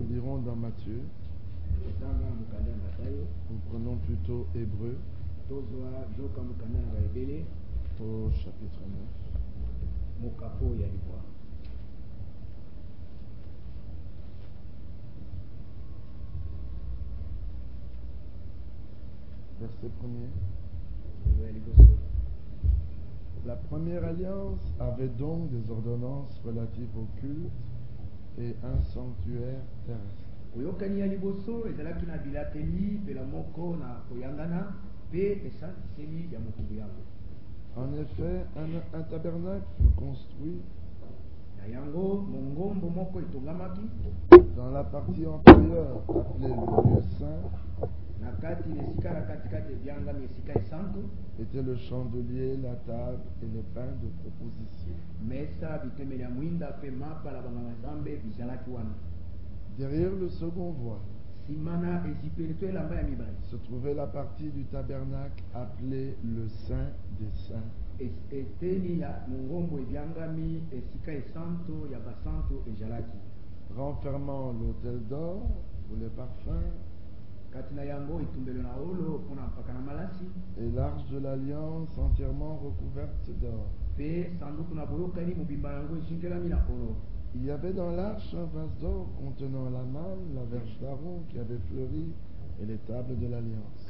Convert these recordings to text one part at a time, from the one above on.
Nous lirons dans Matthieu. Nous prenons plutôt Hébreu au chapitre 9. Verset 1er. La première alliance avait donc des ordonnances relatives au culte et un sanctuaire terrestre. En effet, un tabernacle fut construit dans la partie antérieure appelée le lieu saint. Était le chandelier, la table et les pains de proposition. Derrière le second voile se trouvait la partie du tabernacle appelée le Saint des Saints, renfermant l'autel d'or pour les parfums et l'arche de l'alliance entièrement recouverte d'or. Il y avait dans l'arche un vase d'or contenant la manne, la verge d'Aaron qui avait fleuri et les tables de l'alliance.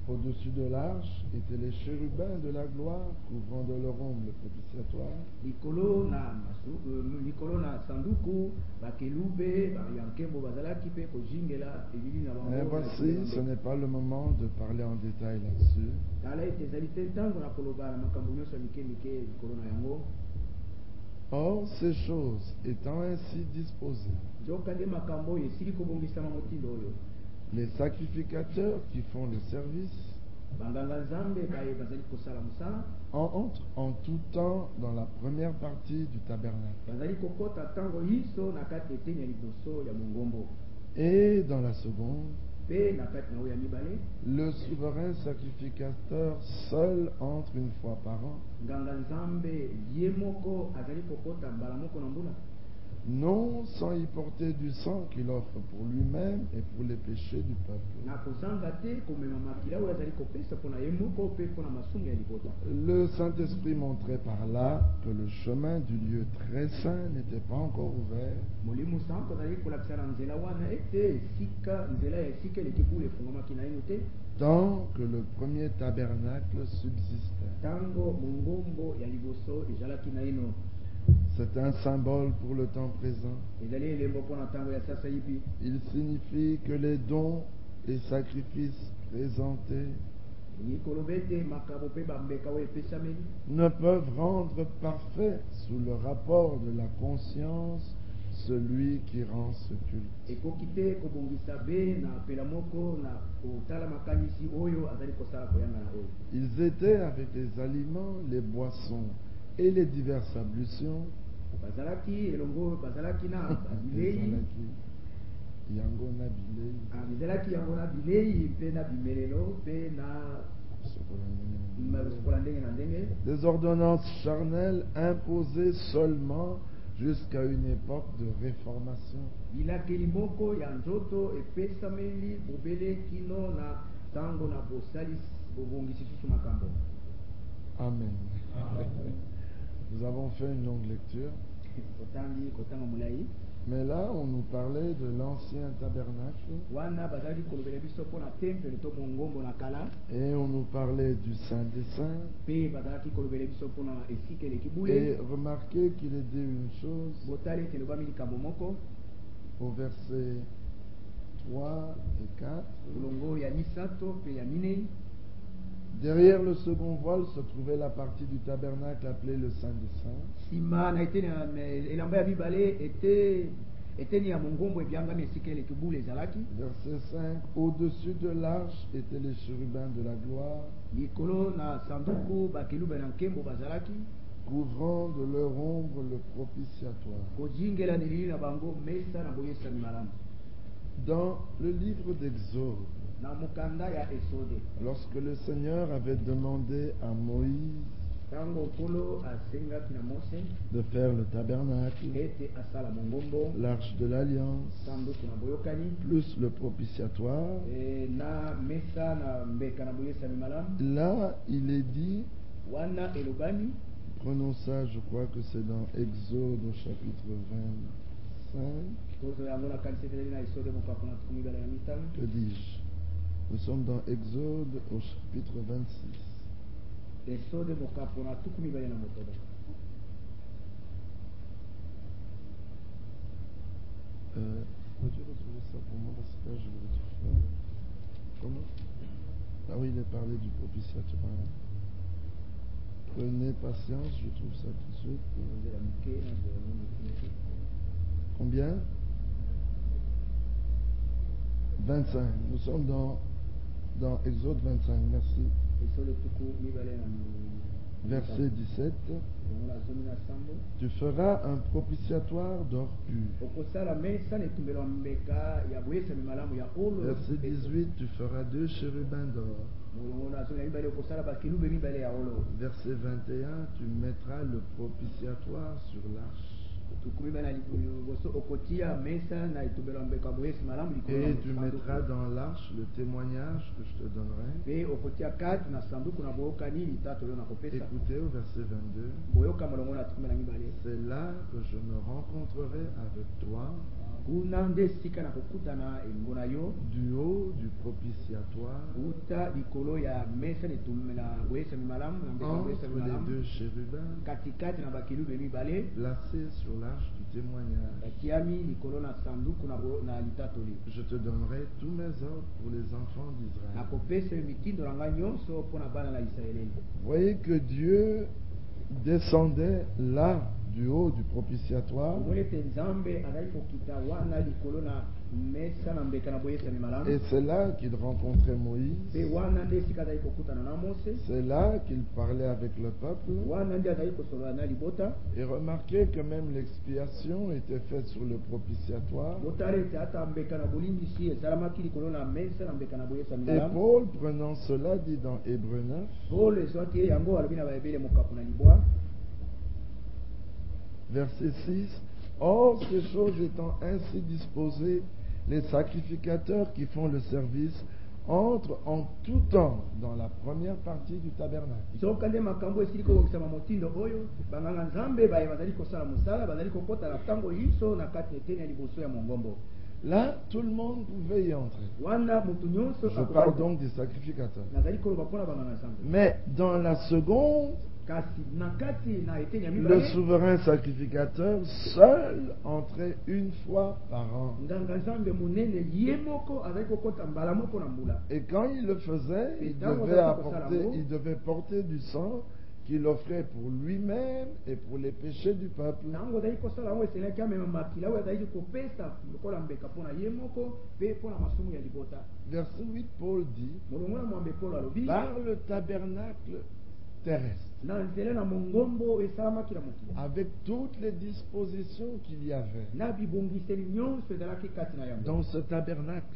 Au-dessus de l'arche étaient les chérubins de la gloire couvrant de leur ombre le propitiatoire. Et voici, ce n'est pas le moment de parler en détail là-dessus. Or, ces choses étant ainsi disposées, les sacrificateurs qui font le service entrent en tout temps dans la première partie du tabernacle. Et dans la seconde, le souverain sacrificateur seul entre une fois par an, non sans y porter du sang qu'il offre pour lui-même et pour les péchés du peuple. Le Saint-Esprit montrait par là que le chemin du lieu très saint n'était pas encore ouvert, tant que le premier tabernacle subsistait. C'est un symbole pour le temps présent. Il signifie que les dons et sacrifices présentés ne peuvent rendre parfait sous le rapport de la conscience celui qui rend ce culte. Ils étaient avec les aliments, les boissons et les diverses ablutions. Des ordonnances charnelles imposées seulement jusqu'à une époque de réformation. Amen. Nous avons fait une longue lecture. Mais là, on nous parlait de l'ancien tabernacle. Et on nous parlait du Saint des Saints. Et remarquez qu'il est dit une chose au verset 3 et 4. Derrière le second voile se trouvait la partie du tabernacle appelée le Saint des Saints. Verset 5. Au-dessus de l'arche étaient les chérubins de la gloire, couvrant de leur ombre le propitiatoire. Dans le livre d'Exode, Lorsque le Seigneur avait demandé à Moïse de faire le tabernacle, l'arche de l'alliance, plus le propitiatoire, là il est dit, prenons ça, je crois que c'est dans Exode au chapitre 25. Que dis-je? Nous sommes dans Exode au chapitre 26. Peux-tu retrouver ça pour moi parce que là je le retrouve pas. Comment? Ah oui, il est parlé du propitiatoire. Prenez patience, je trouve ça tout de suite. Combien? 25. Nous sommes dans Exode 25. Merci. Verset 17. Tu feras un propitiatoire d'or pur. Verset 18. Tu feras 2 chérubins d'or. Verset 21. Tu mettras le propitiatoire sur l'arche. Et tu mettras dans l'arche le témoignage que je te donnerai. Écoutez au verset 22. C'est là que je me rencontrerai avec toi du haut du propitiatoire entre les 2 chérubins placés sur l'arche du témoignage. Je te donnerai tous mes ordres pour les enfants d'Israël. Voyez que Dieu descendait là du haut du propitiatoire. Et c'est là qu'il rencontrait Moïse. C'est là qu'il parlait avec le peuple. Et remarquez que même l'expiation était faite sur le propitiatoire. Et Paul, prenant cela, dit dans Hébreux 9, verset 6, or ces choses étant ainsi disposées, les sacrificateurs qui font le service entrent en tout temps dans la première partie du tabernacle. Là, tout le monde pouvait y entrer. Je parle donc des sacrificateurs. Mais dans la seconde, le souverain sacrificateur seul entrait une fois par an. Et quand il le faisait, il devait porter du sang qu'il offrait pour lui-même et pour les péchés du peuple. Verset 8, Paul dit, par le tabernacle terrestre, avec toutes les dispositions qu'il y avait dans ce tabernacle.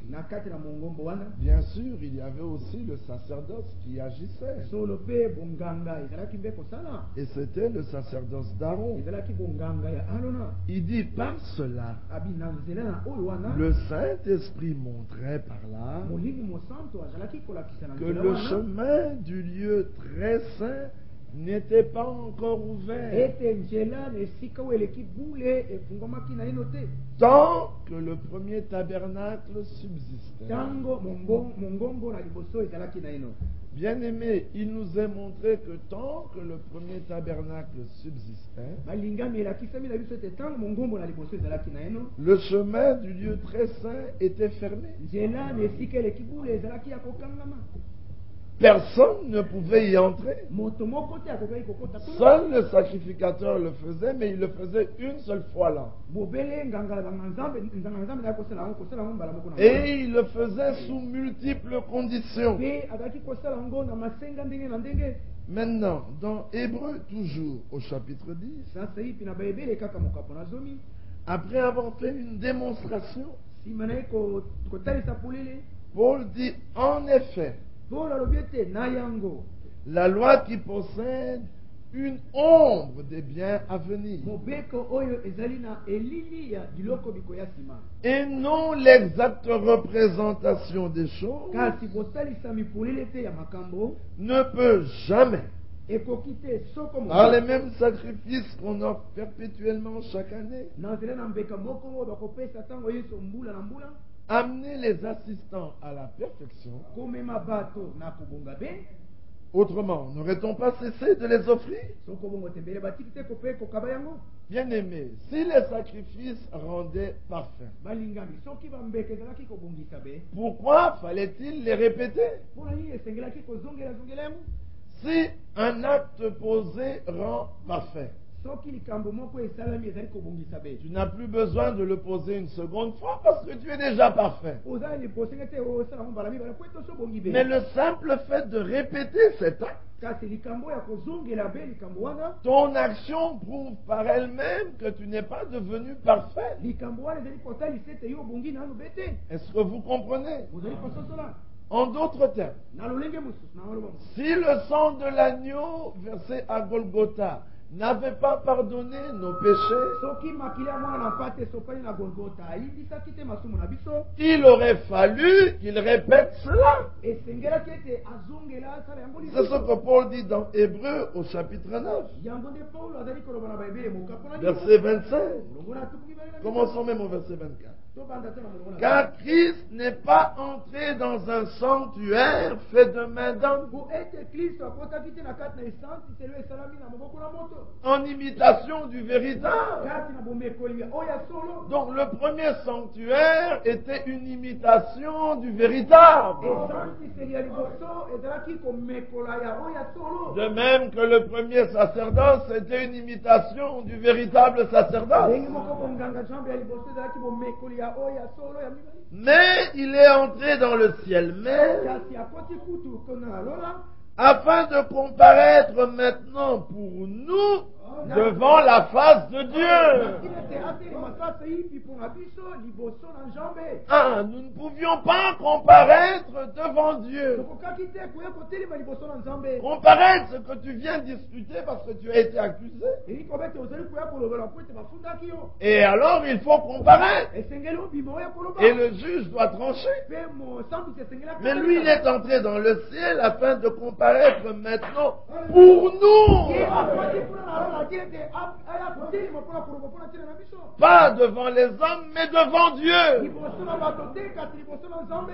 Bien sûr, il y avait aussi le sacerdoce qui agissait. Et c'était le sacerdoce d'Aaron. Il dit par cela, le Saint-Esprit montrait par là que le chemin du lieu très saint n'était pas encore ouvert tant que le premier tabernacle subsistait. Bien-aimé, il nous est montré que tant que le premier tabernacle subsistait, le chemin du lieu très saint était fermé. Personne ne pouvait y entrer. Seul le sacrificateur le faisait, mais il le faisait une seule fois l'an. Et il le faisait sous multiples conditions. Maintenant, dans Hébreux toujours, au chapitre 10, après avoir fait une démonstration Paul dit en effet, Paul alobi ete na yango la loi qui possède une ombre des biens à venir mobeko oyo ezali na elili ya biloko bikoya nsima et non l'exacte représentation des choses kasi bosalisami polele te ya makambo ne peut jamais, ekoki te soko par les mêmes sacrifices qu'on offre perpétuellement chaque année, na nzela na mbeka moko oyo bakopesa ntango nyonso mbula na mbula amener les assistants à la perfection. komema bato na kobonga be. Autrement, n'aurait-on pas cessé de les offrir? Soko bongo tembele batiki te kope kokaba yango Bien-aimés, si les sacrifices rendaient parfaits, balingami soki bambeka ezalaki kobongisa be pourquoi fallait-il les répéter? mpona nini esengelaki kozongela yango Si un acte posé rend parfait, soki likambo moko esalami ezali kobongisa be tu n'as plus besoin de le poser une seconde fois parce que tu es déjà parfait. ozala libosenge te osala ngo mbala mibale po ete osobongi be Mais le simple fait de répéter cet acte, kasi likambo ya kozongela be likambo wana ton action prouve par elle-même que tu n'es pas devenu parfait. likambo wana ezali kosalisa ete yo obongi nano be te Est-ce que vous comprenez? ozali kososola En d'autres termes, na lolenge mosusu na maloba mosusu si le sang de l'agneau versé à Golgotha n'avait pas pardonné nos péchés, soki makili ya mwana na mpate esopani na golgota ayindisaki te masumu na biso il aurait fallu qu'il répète cela. esengelaki ete azongela asala yango C'est ce que Paul dit dans Hébreux au chapitre 9, yango nde paulo azali koloba na baebele moka mpona verset 25. longo na tuku mibale na Commençons même au verset 24. tobanda te na molongo na Car Christ n'est pas entré dans un sanctuaire fait de main d'homme po ete kristo akotaki te na kati na esantiselo esalami na maboko na moto en imitation du véritable. kati na bomekoli ya oyo ya solo Donc le premier sanctuaire était une imitation du véritable. esantiseli ya liboso ezalaki komekola ya oyo ya solo De même que le premier sacerdoce était une imitation du véritable sacerdoce. ndenge moko bonganga jambe ya liboso ezalaki bomekoli ya oyo ya solo ya mibali Mais il est entré dans le ciel même kasi akoti kutu kona na lola afin de comparaître maintenant pour nous devant la face de Dieu. nakili ete atelema sasa yipi mpona biso liboso na nzambe Ah, nous ne pouvions pas comparaître devant Dieu. tokokaki te koya kotelema liboso na nzambe Comparaître ce que tu viens discuter parce que tu as été accusé. eli koba ete ozali koya kolobela po ete bafundaki yo Et alors il faut comparaître. esengeli obima oya koloba Et le juge doit trancher. mpe mosambisi esengelaki Mais lui, il est entré dans le ciel afin de comparaître maintenant pour nous. ye akwati mpona na lola ati ete aya kotelema mpona koloba mpona ntina na biso Pas devant les hommes, mais devant Dieu. liboso na bato te kasi liboso na nzambe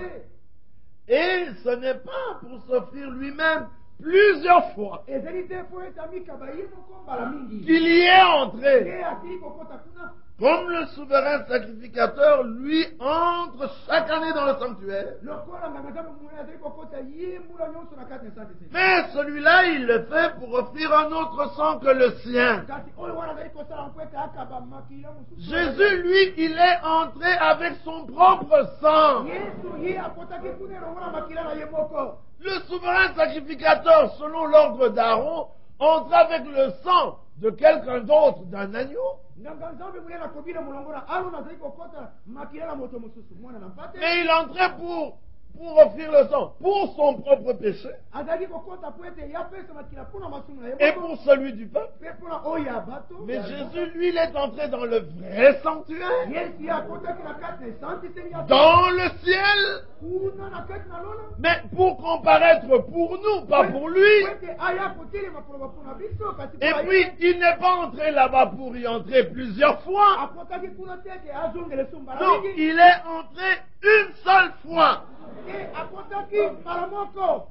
Et ce n'est pas pour s'offrir lui-même plusieurs fois ezali te po ete amikaba ye moko mbala mingi qu'il y est entré. ye akili kokota kuna Comme le souverain sacrificateur, lui, entre chaque année dans le sanctuaire. lokola nganga nzambe monene azali kokota ye mbula nyonso na kati na esantiseli Mais celui-là, il le fait pour offrir un autre sang que le sien. kasi oyo wana azali kosala mpo ete akaba makila mosusu Jésus, lui, il est entré avec son propre sang. yesu ye akotaki kuna elongo na makila na ye moko Le souverain sacrificateur, selon l'ordre d'Aaron, entre avec le sang de quelqu'un d'autre, d'un agneau. nganga nzambe monene akobina molongo na alona azali kokota makila na moto mosusu mwana na mpate Mais il entrait pour offrir le sang pour son propre péché azali kokota po ete yapesa makila mpona masumu na ye et moko pour celui du peuple. mpe mpona oyo ya bato Mais Jésus, lui, il est entré dans le vrai sanctuaire, yesu ye akotaki na kati na esantiseli ya dans le ciel, kuna na kati na lola mais pour comparaître pour nous, pas pour lui. po ete aya kotelema koloba mpona biso kasi Et mpona puis, ye il n'est pas entré là-bas pour y entrer plusieurs fois. akotaki kuna te ete azongela so mbala Non, mingi il est entré une seule fois. te akotaki mbala moko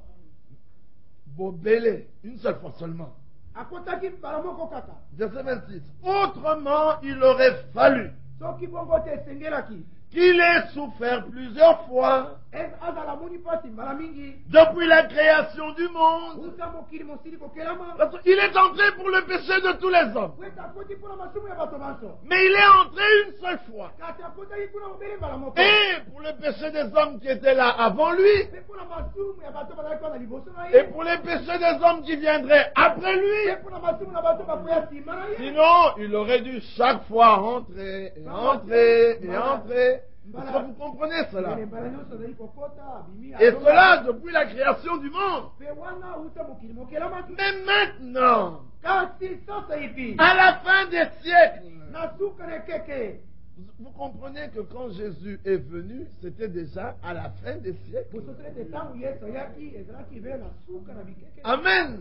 Bobélé, une seule fois seulement. akotaki mbala moko kaka Verset 26. Autrement, il aurait fallu soki bongo te esengelaki qu'il ait souffert plusieurs fois azala moni mpasi mbala mingi depuis la création du monde. uta mokili mosili kokelama Parce qu'il est entré pour le péché de tous les hommes. po ete akoti mpona masumu ya bato banso Mais il est entré une seule fois. kasi akotaki kuna mobele mbala moko Et pour le péché des hommes qui étaient là avant lui. mpe mpona masumu ya bato bazalaki wana liboso na Et ye pour les péchés des hommes qui viendraient après lui. mpe mpona masumu na bato bakoya nsima na ye Sinon, il aurait dû chaque fois entrer et entrer et entrer. Est-ce que vous comprenez cela? mbala nyonso azali kokota abimi Et cela depuis la création du monde. mpe wana uta mokili mokelamaki Mais maintenant, kasi sasa hivi à la fin des siècles, na suka na ekeke vous comprenez que quand Jésus est venu, c'était déjà à la fin des siècles. bosotelete ntango yesu ayaki ezalaki vele na suka na bikeke Amen.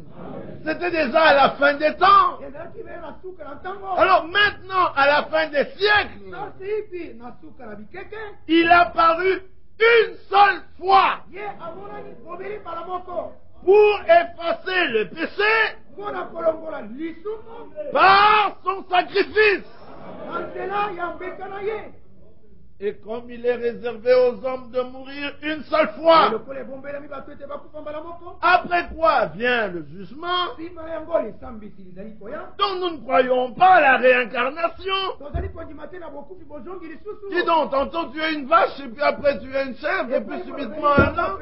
C'était déjà à la fin des temps. ezalaki vele na suka na ntango Alors maintenant, à la fin des siècles, sasa hivi na suka na bikeke il a apparu une seule fois ye amonani bobeli mbala moko pour effacer le péché mpona kolongola lisumu par son sacrifice. na nzela ya mbeka na ye Et comme il est réservé aux hommes de mourir une seule fois, lokola ebombelami bato ete bakufa mbala moko après quoi vient le jugement, nsima na yango lisambisi lizali koya dont nous ne croyons pas à la réincarnation. tozali kondima te na bokufi bozongi lisusu Dis donc, tantôt tu es une vache, et puis après tu es une chèvre, et puis subitement un an.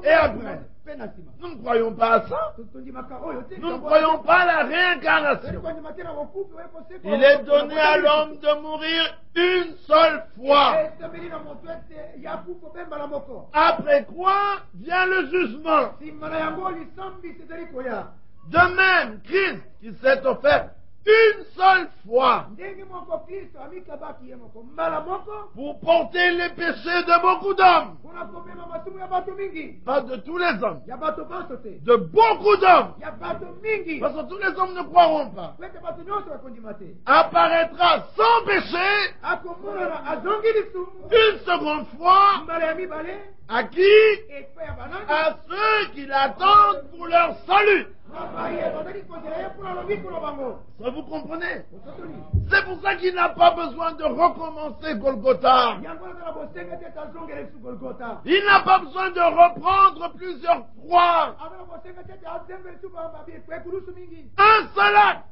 Et après, mpe na nsima nous ne croyons pas à ça. tondimaka oyo te Nous ne croyons pas à la réincarnation. kondima te na bokufi oyo koseko Il est donné à l'homme de mourir une seule fois. esambeli na moto ete ya kufa mpe mbala moko Après quoi vient le jugement. nsima na yango lisambisi ezali koya De même, Christ qui s'est offert une seule fois ndenge moko kristo amikabaki ye moko mbala moko pour porter les péchés de beaucoup d'hommes. mpona komema masumu ya bato mingi Pas de tous les hommes, ya bato banso te de beaucoup d'hommes. ya bato mingi Parce que tous les hommes ne croiront pas. po ete bato nyonso bakondima te Apparaîtra sans péché akomonana azongi lisumu une seconde fois mbala ya mibale à qui? epai ya banani À ceux qui l'attendent pour leur salut. baye bazali kozela ye mpona lobiko na bango Ça vous comprenez? osotoli C'est pour ça qu'il n'a pas besoin de recommencer Golgotha. yango azala bosenga te ete azongela lisu golgota Il n'a pas besoin de reprendre plusieurs croix. azala bosenga te ete azembe lisu ekulusu mingi Un seul acte,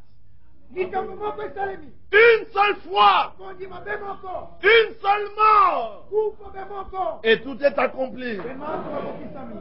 likambo moko esalemi une seule fois, kondima mpe moko une seule mort. kufa mpe moko Et tout est accompli. mpe manso bakokisami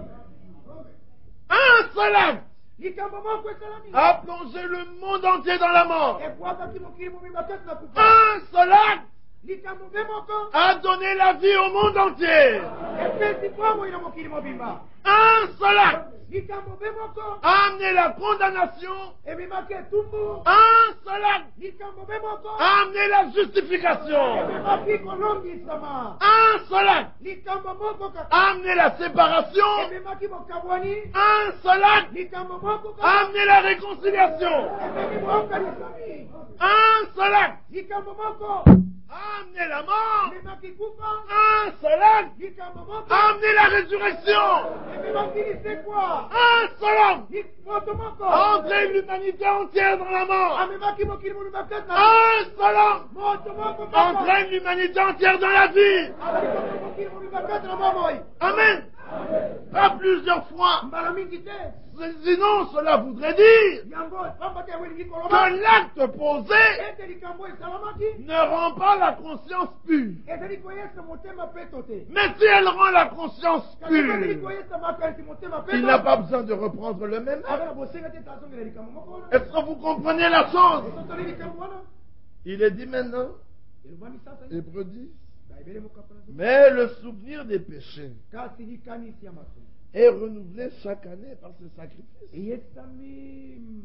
Un seul acte likambo moko esalami a plongé le monde entier dans la mort. ebwakaki mokili mobimba te na kufa Un seul acte likambo mpe moko a donné la vie au monde entier. epesi bomoi na mokili mobimba Un seul acte likambo mpe moko a amené la condamnation. ebimaki etumbu Un seul acte likambo mpe moko a amené la justification. ebimaki kolongisama Un seul acte likambo moko kaka a amené la séparation. ebimaki bokabwani Un seul acte likambo moko a kaka amené la réconciliation. ebimi bookalisami Un seul acte likambo moko a amené la mort. ebimaki kufa Un seul acte likambo moko a amené la résurrection. ebimaki lisekwa Un seul homme moto moko a entré l'humanité entière dans la mort. amemaki mokili mobimba te na Un seul homme moto moko kaka entraîne l'humanité entière dans la vie. azali mokili mobimba te na bomoi Amen. Pas plusieurs fois. mbala mingi te Sinon, cela voudrait dire yango pamba te yango elingi que koloba l'acte posé ete likambo esalamaki ne rend pas la conscience pure. ezali koyesa motema peto te Mais si elle rend la conscience kasi ezali pure, koyesa makanisi motema il n'a pas besoin de reprendre le même acte. azala bosenga te tazongela likambo moko wana Est-ce que vous comprenez la chose? esotoli likambo wana Il est dit maintenant, elobami sasa Hébreux 10, bayebele mokapana mais le souvenir des péchés kasi likanisi ya masumu est renouvelé chaque année par ce sacrifice. eyesami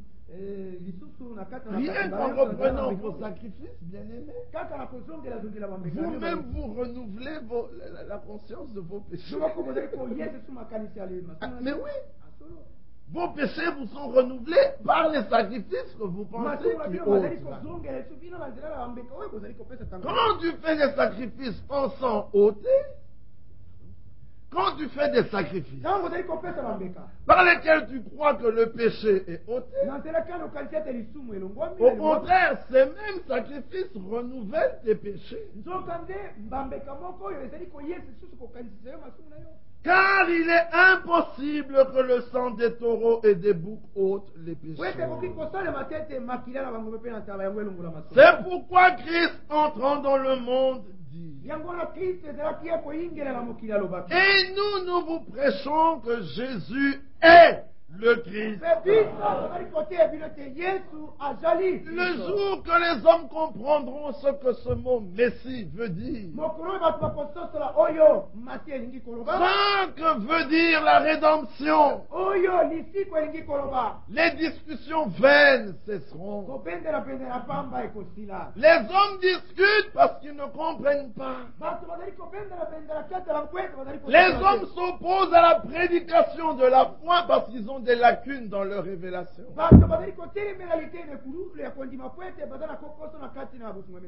lisusu na kati na Rien qu'en reprenant vos sacrifices, bien-aimés, kaka na kozongela bambeka vous-même vous renouvelez la conscience de vos péchés. moko bozali koyesa su makanisi ya Ah, masumu mais oui, asolo vos péchés vous sont renouvelés par les sacrifices que vous pensez masumu na qui bino bazali ôtent. kozongela esu bino na nzela ya bambeka oyo bozali kopesa tango Quand tu fais des sacrifices pensant ôter, quand tu fais des sacrifices ntango bozali kopesa bambeka par lesquels tu crois que le péché est ôté, na nzela kani okanisi ete lisumu elongwami au contraire, ces mêmes sacrifices renouvellent tes péchés. nzoka nde mbambeka moko oyo ezali koyesa lisusu kokanisisa yo masumu na yo Car il est impossible que le sang des taureaux et des boucs ôte les po ete péchés. ekoki kosalema te ete makila na bango mpe na ntaba yango elongola masumu C'est pourquoi Christ, entrant dans le monde, dit: yango wana kristo ezalaki ye koyingela na mokili alobaki Et nous vous prêchons que Jésus est le Christ. Le jour que les hommes comprendront ce que ce mot Messie veut dire, ce que veut dire la rédemption, les discussions vaines cesseront. Les hommes discutent parce qu'ils ne comprennent pas. Les hommes s'opposent à la prédication de la foi parce qu'ils ont des lacunes dans leur révélation.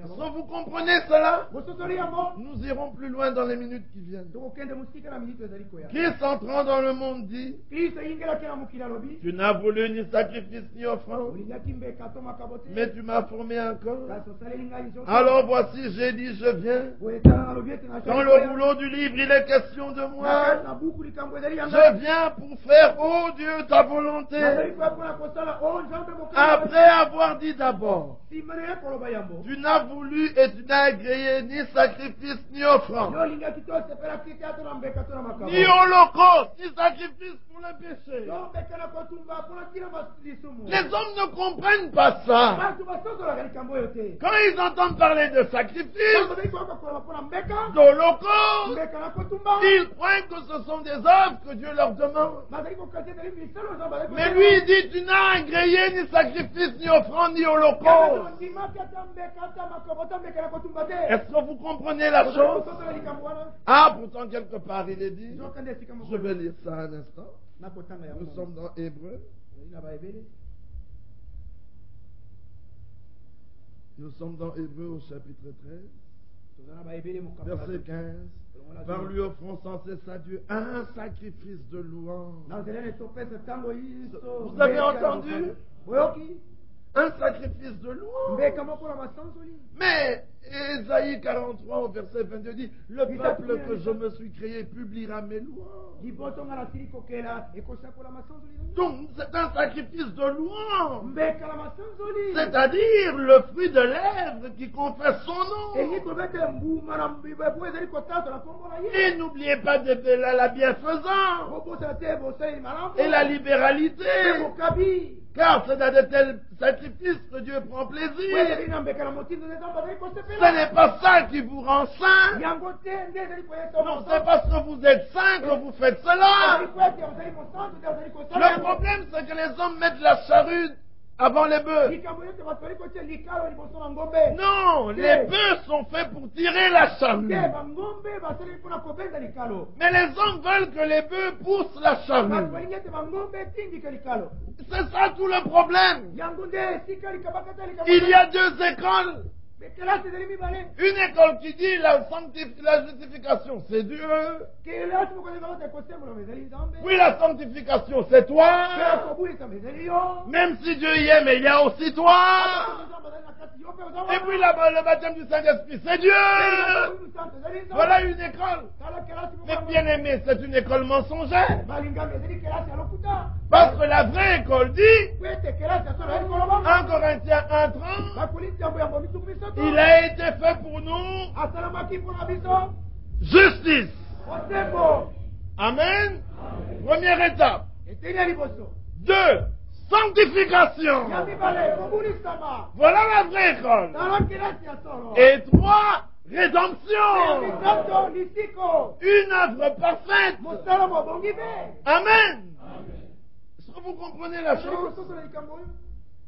Si vous comprenez cela, nous irons plus loin dans les minutes qui viennent. Christ entrant dans le monde dit, tu n'as voulu ni sacrifice ni offrande, mais tu m'as formé encore. Alors voici, j'ai dit, je viens. Dans le rouleau du livre, il est question de moi. Je viens pour faire, oh Dieu, ta volonté. Après avoir dit d'abord, tu n'as voulu et tu n'as agréé ni sacrifice ni offrande, ni holocauste, ni sacrifice pour le péché. Les hommes ne comprennent pas ça. Quand ils entendent parler de sacrifice, d'holocauste, ils croient que ce sont des œuvres que Dieu leur demande. Mais lui, il dit, tu n'as agréé ni sacrifice, ni offrande, ni holocauste. Est-ce que vous comprenez la chose? Ah, pourtant, quelque part, il est dit. Je vais lire ça un instant. Nous sommes dans Hébreux. Nous sommes dans Hébreux au chapitre 13, verset 15. Par lui offrons sans cesse à Dieu un sacrifice de louange. Vous avez entendu? Un sacrifice de louange. Mais Ésaïe 43 au verset 22 dit, le peuple que je me suis créé publiera mes louanges. Donc c'est un sacrifice de louange, c'est-à-dire le fruit de lèvres qui confesse son nom. Et n'oubliez pas la bienfaisance et la libéralité, car c'est dans de tels sacrifices que Dieu prend plaisir. Ce n'est pas ça qui vous rend saint. Non, c'est parce que vous êtes saint que vous faites cela. Le problème, c'est que les hommes mettent la charrue avant les bœufs. Non, les bœufs sont faits pour tirer la charrue. Mais les hommes veulent que les bœufs poussent la charrue. C'est ça tout le problème. Il y a deux écoles. Une école qui dit la justification c'est Dieu. Oui, la sanctification c'est toi. Même si Dieu y est, mais il y a aussi toi. Et puis le baptême du Saint-Esprit c'est Dieu. Voilà une école. Mais bien aimé, c'est une école mensongère. Parce que la vraie école dit, 1 Corinthiens 1:30, il a été fait pour nous justice. Amen. Première étape. 2. Sanctification. Voilà la vraie école. Et 3. Rédemption. Une œuvre parfaite. Amen. Est-ce que vous comprenez la chose?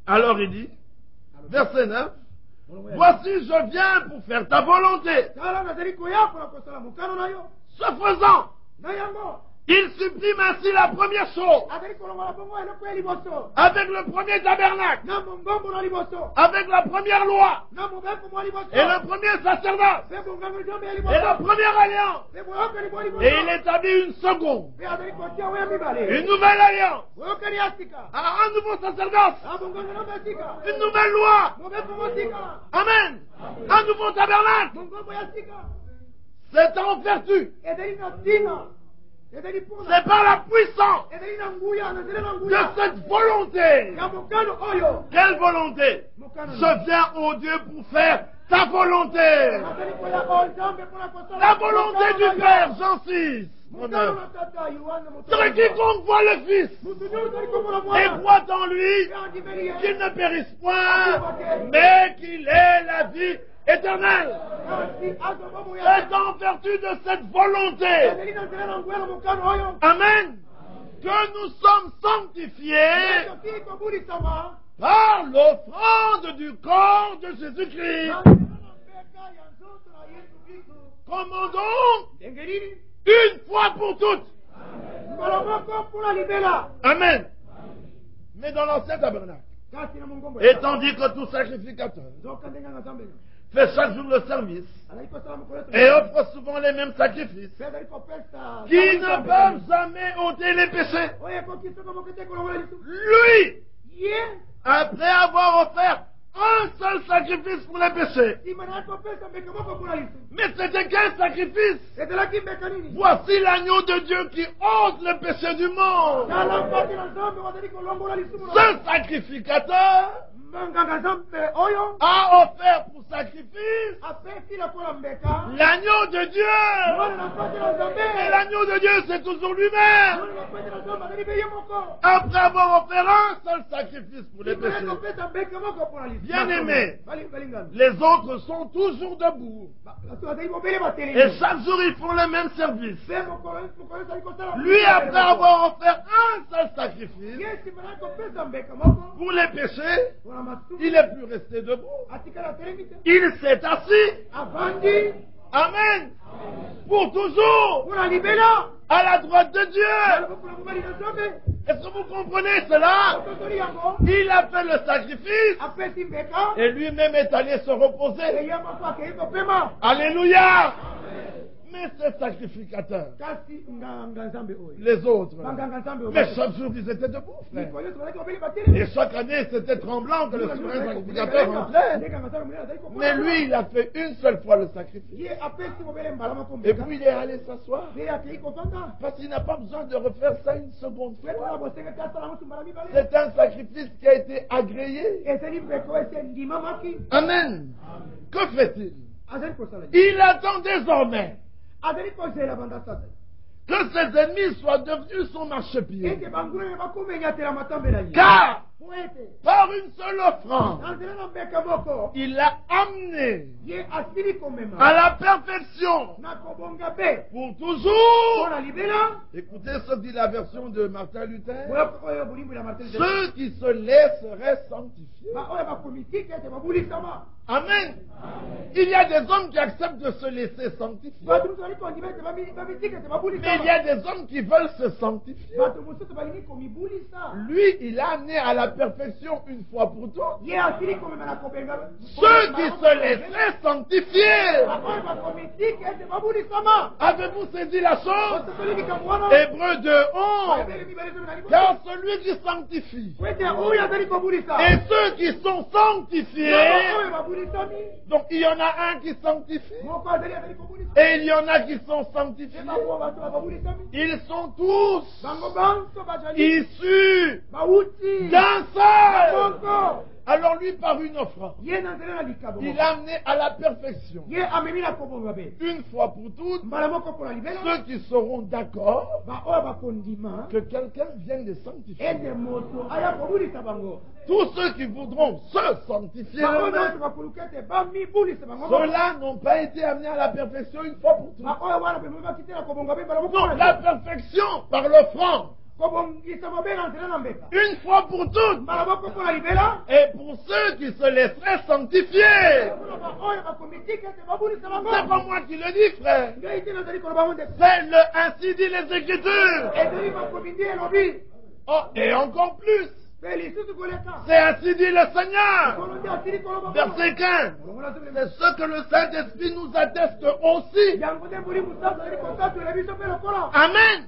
Alors il dit, verset 9, voici je viens pour faire ta volonté. Ce faisant, il supprime ainsi la première chose, avec le premier tabernacle, avec la première loi, et le premier sacerdoce, et la première alliance, et il établit une seconde, une nouvelle alliance, un nouveau sacerdoce, une nouvelle loi, amen, un nouveau tabernacle. C'est en vertu C'est par la puissance de cette volonté. Quelle volonté? Je viens au Dieu pour faire ta volonté. La volonté du Père, Jean 6. Quiconque voit le Fils et croit en lui, qu'il ne périsse point, mais qu'il ait la vie éternelle. C'est en vertu de cette volonté, amen, que nous sommes sanctifiés par l'offrande du corps de Jésus-Christ. Comment donc? Une fois pour toutes. Amen. Mais dans l'ancien tabernacle, et tandis que tout sacrificateur fait chaque jour le service et offre souvent les mêmes sacrifices qui ne peuvent jamais ôter les péchés, lui, après avoir offert un seul sacrifice pour les péchés. Mais c'était quel sacrifice? Voici l'agneau de Dieu qui ôte le péché du monde. Ce sacrificateur a offert pour sacrifice l'agneau de Dieu. Et l'agneau de Dieu, c'est toujours lui-même. Après avoir offert un seul sacrifice pour les péchés. Bien aimés, les autres sont toujours debout. Et chaque jour, ils font le même service. Lui, après avoir offert un seul sacrifice pour les péchés, il n'est plus resté debout. Il s'est assis. Amen. Pour toujours. À la droite de Dieu. Est-ce que vous comprenez cela? Il a fait le sacrifice et lui-même est allé se reposer. Alléluia. Mais ce sacrificateur, les autres, mais chaque jour ils étaient debout, frère. Et chaque année c'était tremblant que le souverain sacrificateur rentrait. Mais lui, il a fait une seule fois le sacrifice. Et puis il est allé s'asseoir. Parce qu'il n'a pas besoin de refaire ça une seconde fois. C'est un sacrifice qui a été agréé. Amen. Que fait-il? Il attend désormais que ses ennemis soient devenus son marchepied. Car, par une seule offrande, il l'a amené à la perfection pour toujours. Écoutez ce que dit la version de Martin Luther. Ceux qui se laisseraient sanctifier. Amen. Il y a des hommes qui acceptent de se laisser sanctifier. Mais il y a des hommes qui veulent se sanctifier. Lui, il a amené à la perfection une fois pour toutes. Ceux qui se laisseraient sanctifier. Avez-vous saisi la chose? Hébreux 2:11. Car celui qui sanctifie et ceux qui sont sanctifiés. Donc il y en a un qui sanctifie et il y en a qui sont sanctifiés. Ils sont tous issus d'un seul. Alors lui, par une offrande, il a amené à la perfection, une fois pour toutes, ceux qui seront d'accord que quelqu'un vienne les sanctifier. Tous ceux qui voudront se sanctifier, ceux-là n'ont pas été amenés à la perfection une fois pour toutes. Non, la perfection par l'offrande. Une fois pour toutes. Et pour ceux qui se laisseraient sanctifier. C'est pas moi qui le dis, frère. C'est ainsi dit les Écritures. Oh, et encore plus. mpe lisusu koleka C'est ainsi dit le Seigneur. kolondi asili koloba Verset 15. C'est ce que le Saint-Esprit nous atteste aussi. yango nde mbuli mosantu azali kotatula biso mpe lokola Amen.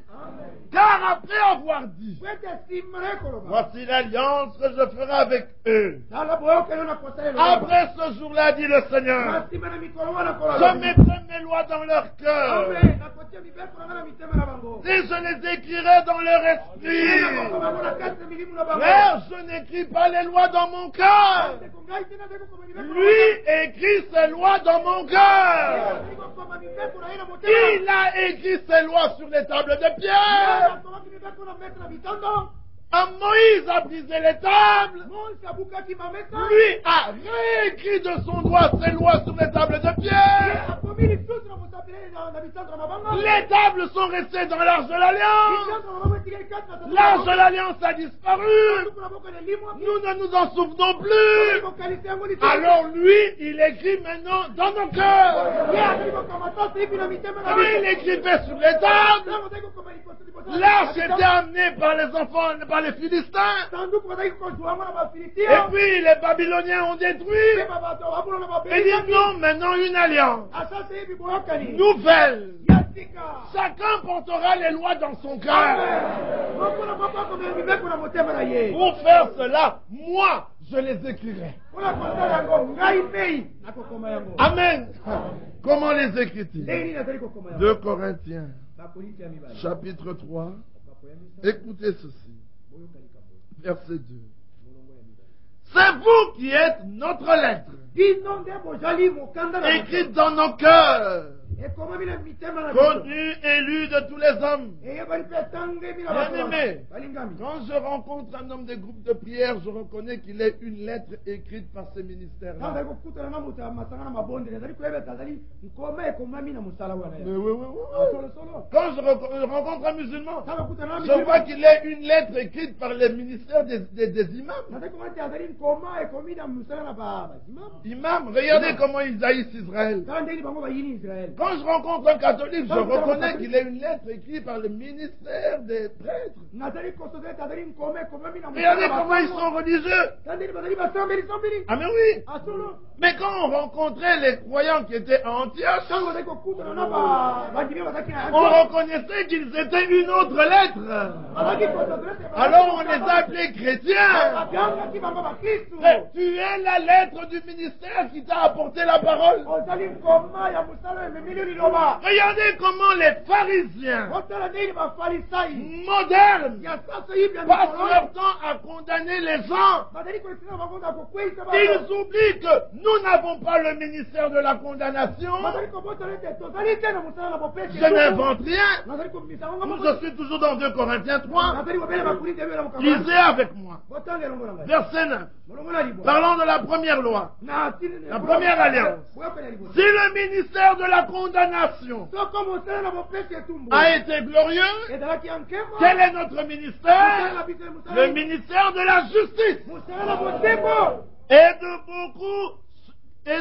Car après avoir dit, po ete nsima na ye koloba voici l'alliance que je ferai avec eux. tala boyokelo na kosalela Après ce jour-là, dit le Seigneur, na nsima na mikolo wana je koloba mettrai mes lois dans leur cœur amen nakotia mibeko na nga na mitema na bango et je les écrirai dans leur esprit. nakokomango na kati na milimu na bango Frère, je n'écris pas les lois dans mon cœur. ndeko ngai te nazali kokoma mibeko Lui écrit ses lois dans mon cœur. nazali kokoma mibeko na ye na motema Il a écrit ses lois sur les tables de pierre. nakomaki mibeko na mete na bitando Moïse a brisé les tables. mosi abukaki mamesa Lui a réécrit de son doigt ses lois sur les tables de pierre. akomi lisusu na mosapeleli na bitando na mabanga Les tables sont restées dans l'arche de l'Alliance. bitando na mabanga etikali kati na L'arche de l'Alliance a disparu. na boko na limwa Nous ne nous en souvenons plus. kokalisa yango lisusu Alors lui, il écrit maintenant dans nos cœurs. ye azali kokamata sipi na mitema na Quand il écrivait sur les tables, ntango azali kokoma liboso l'arche était amenée par les enfants, par les Philistins. sanduku bazali kozwa yango na Et bafilitia puis les Babyloniens ont détruit. mpe babato babula na Et dit babeli non, maintenant une alliance asasa yebi boyokani nouvelle. ya sika Chacun portera les lois dans son cœur. mokolo moko akomela mibeko na motema na ye Pour faire cela, moi, je les écrirai. mpona kosala yango ngai mei nakokoma yango Amen. Comment les écrit-il? ndenge nini azali kokoma yango 2 Corinthiens, bakoliti ya mibale chapitre 3. makambo ya misato Écoutez ceci. boyoka likambo Verset 2. molongo ya mibale C'est vous qui êtes notre lettre, bino nde bozali mokanda na écrite dans nos cœurs, ekomami na mitema na biso connue et lue de tous les hommes. eyebali mpe etangemi na Bien bato aimé. balingami Quand je rencontre un homme des groupes de prière, je reconnais qu'il est une lettre écrite par ces ntango ministères-là. azali kokutana na moto ya masanga na mabondeli azali koyeba ete azali nkoma ekomami na mosala wana Mais oui. solosolo Quand je rencontre un musulman, ntango akutana na je vois qu'il est une lettre écrite par les ministères des imams. nazali komona ete azali nkoma ekomi na mosala na bazimamu Imams, regardez comment ils haïssent Israël. tala ndenge bango bayini israele Quand je rencontre un catholique, je reconnais qu'il est une lettre écrite par le ministère des prêtres. nazali kosoza ete azali nkoma ekomami na Regardez comment ils sont religieux. tala ndenge bazali basambeli sambeli Ah mais oui. asolo Mais quand on rencontrait les croyants qui étaient à Antioche, ntango azali kokutana na bandimi bazalaki na on reconnaissait qu'ils étaient une autre lettre. bazalaki kosoza ete Alors on les a appelés chrétiens. babengaki bango bakristu Mais tu es la lettre du ministère qui t'a apporté la parole. ozali nkoma ya mosala ememili liloba Regardez comment les pharisiens otala ndenge bafalisai modernes ya sasa hivi ya passent mikolo leur temps à condamner les gens. bazali kolekisa bango na kokweyisa Ils oublient que nous n'avons pas le ministère de la condamnation. bazali kobotala ete tozali te na mosala na bopesi Je n'invente rien. nazali komimisa bango moko Je suis toujours dans 2 Corinthiens 3. nazali kobela makulisi ebela mokambo Lisez avec moi. botanga elongo na ngai Verset 9. molongo na libwa Parlons de la première loi. la première alliance. boyokani ya libwa Si le ministère de la condamnation soko mosala na bopesi etumbu a été glorieux, ezalaki ya nkembo quel est notre ministère? mosala biso ya Le mosala ministère de la justice. mosala na bosembo Et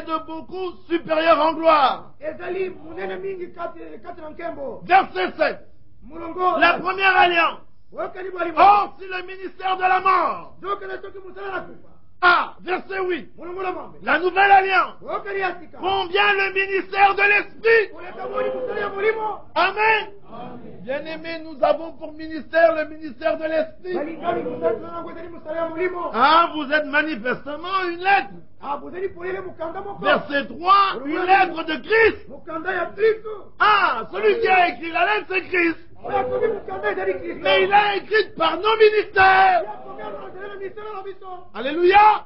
de beaucoup supérieur en gloire. ezali monene mingi kati na nkembo Verset 7. molongo La première alliance. boyokani bwa libwa Or, si le ministère de la mort. zokende soki mosala na kufa Ah, verset 8. molongo na mambe La nouvelle alliance. boyokani ya sika Combien le ministère de l'esprit? koleka moni mosala ya molimo Amen. Bien-aimés, nous avons pour ministère le ministère de l'esprit. balingami mosala nango ezali mosala ya molimo Ah, vous êtes manifestement une lettre. bozali polele mokanda moko Verset 3, une lettre de Christ. mokanda ya kristo Ah, celui qui a écrit la lettre, c'est Christ. oyo akomi mokanda ezali kristo Mais il l'a écrite par nos ministères. akomi azala na misala na biso Alléluia.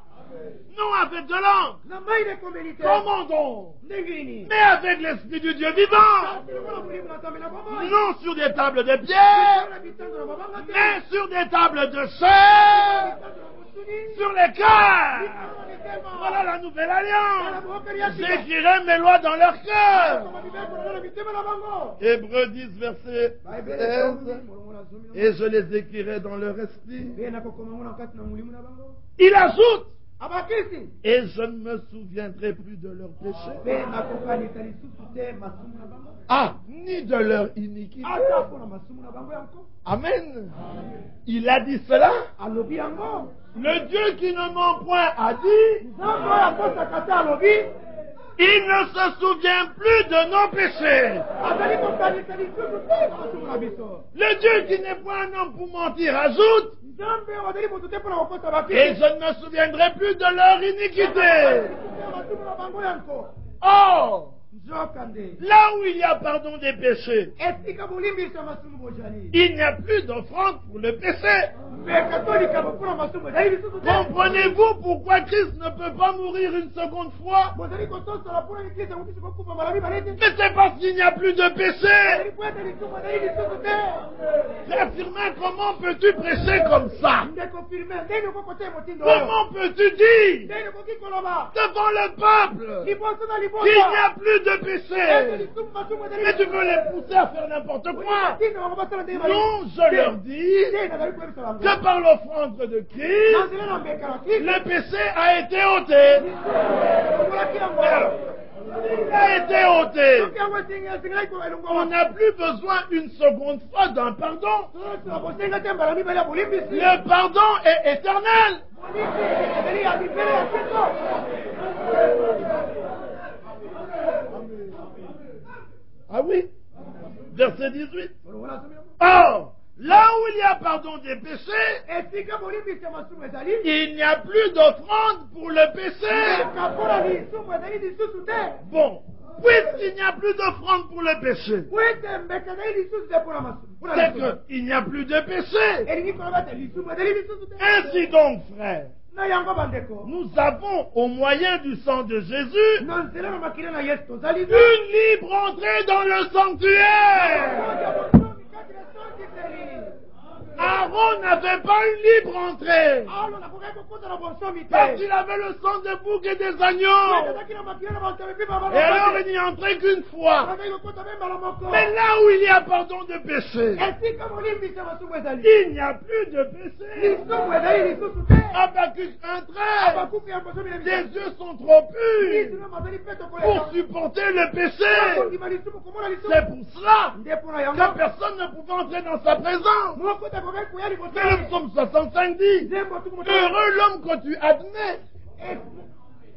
Non avec de langue. na mai na ekomeli te Comment donc? ndenge nini Mais avec l'Esprit du Dieu vivant. lokola molimo na nzambe na bomoi Non sur des tables de pierre, na bitando na mabanga te mais sur des tables de chair, bitando na mosuni sur les cœurs. bitando na mitema Voilà la nouvelle tala alliance. boyokani ya sika J'écrirai mes lois dans leur cœur. koma mibeko na mitema na bango Hébreux 10, verset 16. molongo na zomi Et je les écrirai dans leur esprit. mpe nakokoma ngo na kati na molimo na bango Il ajoute, abakristi et je ne me souviendrai plus de leurs péchés. mpe nakokanisa lisusu te masumu na bango Ah, ni de leur iniquité. ata mpona masumu na bango yango. Amen. Il a dit cela. Alobi yango Le Dieu qui ne ment point a dit, nzambe oyo akosaka te alobi il ne se souvient plus de nos péchés. azali kokanisa lisusu te masumu na biso. Le Dieu qui n'est point un homme pour mentir ajoute, nzambe oyo azali moto te mpona kokosa et bakristo je ne me souviendrai plus de leur iniquité. masumu na bango yango. Or, nzokande là où il y a pardon des péchés, esika bolimbisa masumu bozali il n'y a plus d'offrande pour le péché. meka tolikabo mpona masumu ezali lisusu te. Comprenez-vous pourquoi Christ ne peut pas mourir une seconde fois? bozali kotosola mpona eglize mokiso kokufa mbala mibale te. Mais c'est parce qu'il n'y a plus de péché. ezali po ete lisumu ezali lisusu te. Frère Firmin, comment peux-tu prêcher comme ça? ndeko filme ndenge okoko te motindo oyo Comment peux-tu dire ndenge okoki koloba devant le peuple liboso na qu'il n'y libosa a plus de ete péché? lisumu masumu ezali Mais tu veux les pousser à faire n'importe quoi? tinda bango basala ndenge bali. Non, je leur dis te nazali koyebisa bango que par l'offrande de Christ, na nzela na mbeka na kristo le péché a été ôté. okolaki yango Il a été ôté. soki yango esengelaki On elongwa n'a plus besoin une seconde fois d'un pardon. bosenga te mbala mibale ya bolimbisi Le pardon est éternel. bolimbisi ezali ya libele ya kristo. Ah oui? Verset 18. olongola somi yango Or, là où il y a pardon des péchés, esika bolimbisi ya masumu ezali il n'y a plus d'offrande pour le péché. meka mpona lisumu ezali lisusu te. Bon, puisqu'il n'y a plus d'offrande pour le péché, po ete mbeka ezali lisusu te mpona masumu mpona c'est lisumu. qu'il n'y a plus de péché. elingi koloba te lisumu ezali lisusu te. Ainsi donc, frères, na yango bandeko nous avons, au moyen du sang de Jésus, na nzela na makila na yesu tozali une libre entrée dans le sanctuaire. Aaron n'avait pas une libre entrée, alo nakokaki kokota na bonsomi te. parce qu'il avait le sang des boucs et des agneaux. ezalaki na makila na bato epi Et alors il n'y entrait qu'une fois. bakaki kokota mpe mbala moko. Mais là où il y a pardon de péché, esika bolimbisa masumu ezali il n'y a plus de péché. lisumu ezali lisusu te. Habakkuk 1:13. bakufi ya bonsomi na Tes yeux sont trop purs lisumu bazali mpe pour tokoleka supporter le péché. kondima lisumu komona lisumu C'est pour cela nde mpona que yango personne ne pouvait entrer dans sa présence. moko te akokaki koya Mais le liboso psaume 65 dit, nzembo tuku moto heureux l'homme que tu admets,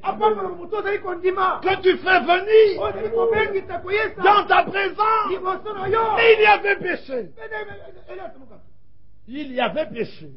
apambola moto ozali kondima que tu fais venir ozali kobengisa koyesa dans ta présence. liboso na yo. Mais il y avait péché. eliasemoka Il y avait péché.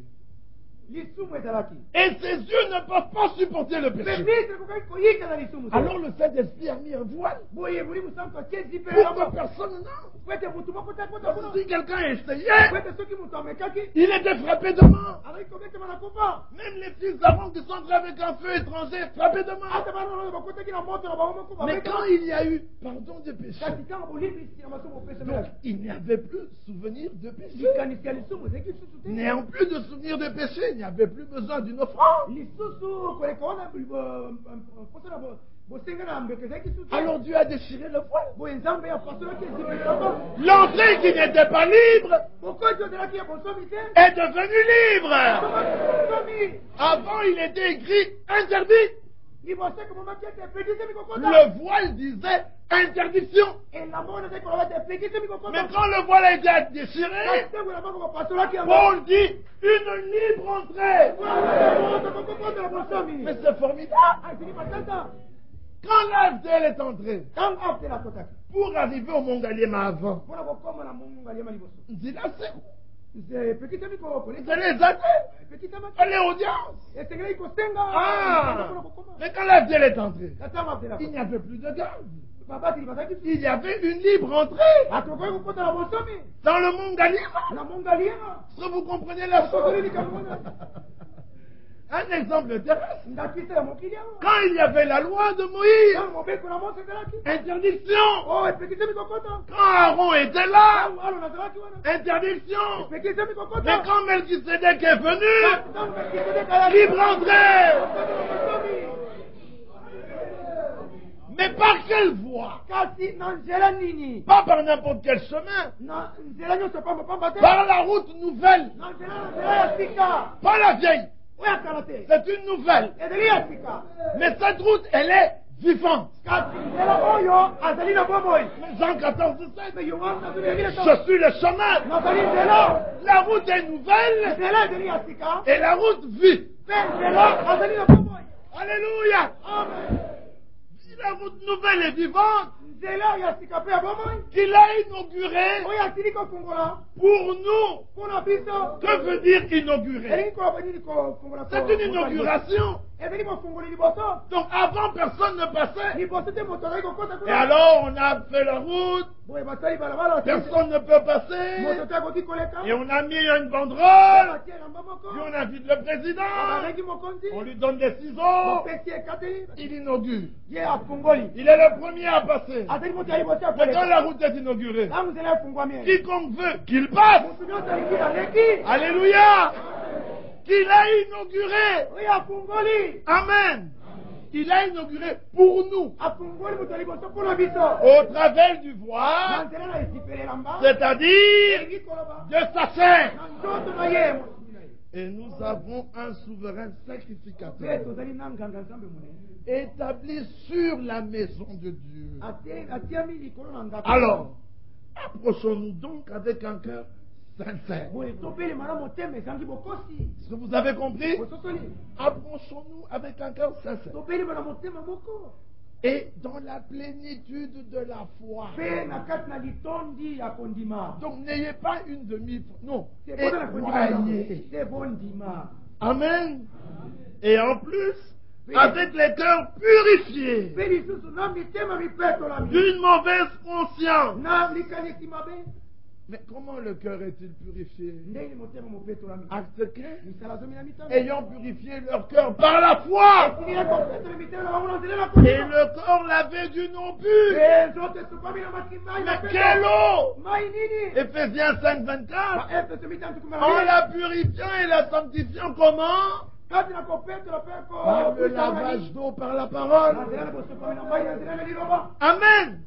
lisumu ezalaki Et ses yeux ne peuvent pas supporter le me péché. mitre ekokaki koyika na lisumu te. Alors le Saint-Esprit a mis un voile boye boli mosantu atie zipe pour que yango personne n'entre. po ete motu moko te akota kuna Si quelqu'un essayait, po ete soki moto amekaki il était frappé de mort. azali kobetama na kofa. Même les fils d'Aaron qui sont entrés avec un feu étranger, frappés de mort. ata bana oyo bakotaki na moto na bango moko Mais quand il y a eu pardon des péchés, kasi ntango bolimbisi ya masumu donc opesemelaki il n'y avait plus souvenir de péché. likanisi ya lisumu ezalaki lisusu te. N'ayant plus de souvenir de péché, il n'y avait plus besoin d'une offrande. lisusu koleka wana mposa na bosenga na mbeko ezalaki lisusu te. Alors Dieu a déchiré le voile. boye nzambe apasolaki ezipe yango L'entrée qui n'était pas libre bokonzi ozalaki ya bonsomi te. est devenue libre. bonsomi Avant, il était écrit interdit. liboso ekomomaki ete epekisi mikokota Le voile disait interdiction. elamba wana ezali koloba ete epekisi Mais mikokota. quand le voile a été déchiré, kasi ntango na bango bapasolaki yango Paul dit une libre entrée. kokokota na bonsomi. Mais c'est formidable. azili matata Quand l'AFDL est entré ntango afutela akotaki pour arriver au Mont Galiema avant, mpona kokoma na mungu aliema liboso Nzila c'est epekisami c'est les athées, epekisamaki les audiences. esengelaki kosenga Ah, mpona kokoma. mais quand l'AFDL est entré, na ntango afutela il n'y avait plus de garde. babateli bazalaki Il y avait une libre entrée atokoki kokota na bonsomi dans le Mont Galiema. na mungu aliema. Est-ce que vous comprenez la sokoli chose? likambo wana Un exemple terrestre. ndakisa ya mokili yango Quand il y avait la loi de Moïse, ntango mobeko na mose ezalaki interdiction. o epekisami kokota. Quand Aaron était là, ntango alo nazalaki wana interdiction. epekisami Mais kokota. quand Melchisedec est venu, ntango Melkisedeki ayaki libre entrée. bonsomi. Mais par quelle voie? kasi na nzela nini Pas par n'importe quel chemin. na nzela nyonso pambapamba te Par la route nouvelle. na nzela ya sika Pas la vieille. oyo akala te C'est une nouvelle. ezali ya sika Mais cette route, elle est vivante. kasi nzela oyo azali na bomoi Mais Jean 14, 17. me yohana azali na bino Je suis le chemin. nazali nzela La route est nouvelle nzela ezali ya sika et la route vit. mpe nzela azali na bomoi Alléluia. amen La route nouvelle et vivante nzela ya sika mpe ya bomoi qu'il a inaugurée oyo asili kofungola pour nous. mpona biso Que veut dire inaugurer? elingi koloba nini kofungola C'est une inauguration. ezali bofungoli liboso Donc avant, personne ne passait. liboso te moto azali kokota Et kuna alors, on a fait la route. boye basali balabala Personne ne peut passer. moto te akoki koleka Et on a mis une banderole. batie elamba moko Puis on invite le président. babengi mokonzi On lui donne des ciseaux. bopesi ekateli Il inaugure. ye afungoli Il est le premier à passer. azali moto ya liboso ya Mais quand koleka la route est inaugurée, ntango nzela efungwami quiconque veut qu'il passe. motu nyonso alingi aleki Alléluia. Qu'il a inauguré. oyo afungoli Amen. Il a inauguré pour nous. afungoli moto ya liboso mpona biso Au travers du na voile. nzela na esipele elamba C'est-à-dire elingi koloba de sa chair. na nzoto na ye mosimi na ye Et nous avons un souverain mpe sacrificateur tozali na nganga nzambe monene établi sur la maison de Dieu. atiami likolo na ngaka Alors, approchons-nous donc avec un cœur sincère. boye tobelema na motema ezangi bokosi Est-ce que vous avez compris? bososoli Approchons-nous avec un cœur sincère. tobelema na motema moko Et dans la plénitude de la foi. mpe na kati na litondi ya kondima Donc n'ayez pas une demi. Non. te Et kozala kondima croyez. te bondima Amen. Et en plus, avec les cœurs purifiés mpe lisusu na mitema mipetolami d'une mauvaise conscience. na likanisi mabe Mais comment le cœur est-il purifié? ndenge motema mopetolami Acte 15. misala zomi na mitano Ayant purifié leur cœur par la foi. esilile kopetola mitema na bango na nzela na Et kondima le corps lavé du non-pur. mpe nzoto esukami na makimai Mais quelle eau! mai nini Éphésiens 5, 24. baefeso mitano tukumi na En mbili. la purifiant et la sanctifiant comment? kati na kopetola mpe Par le lavage d'eau par la parole. na nzela na bosukami na mai na nzela na liloba Amen.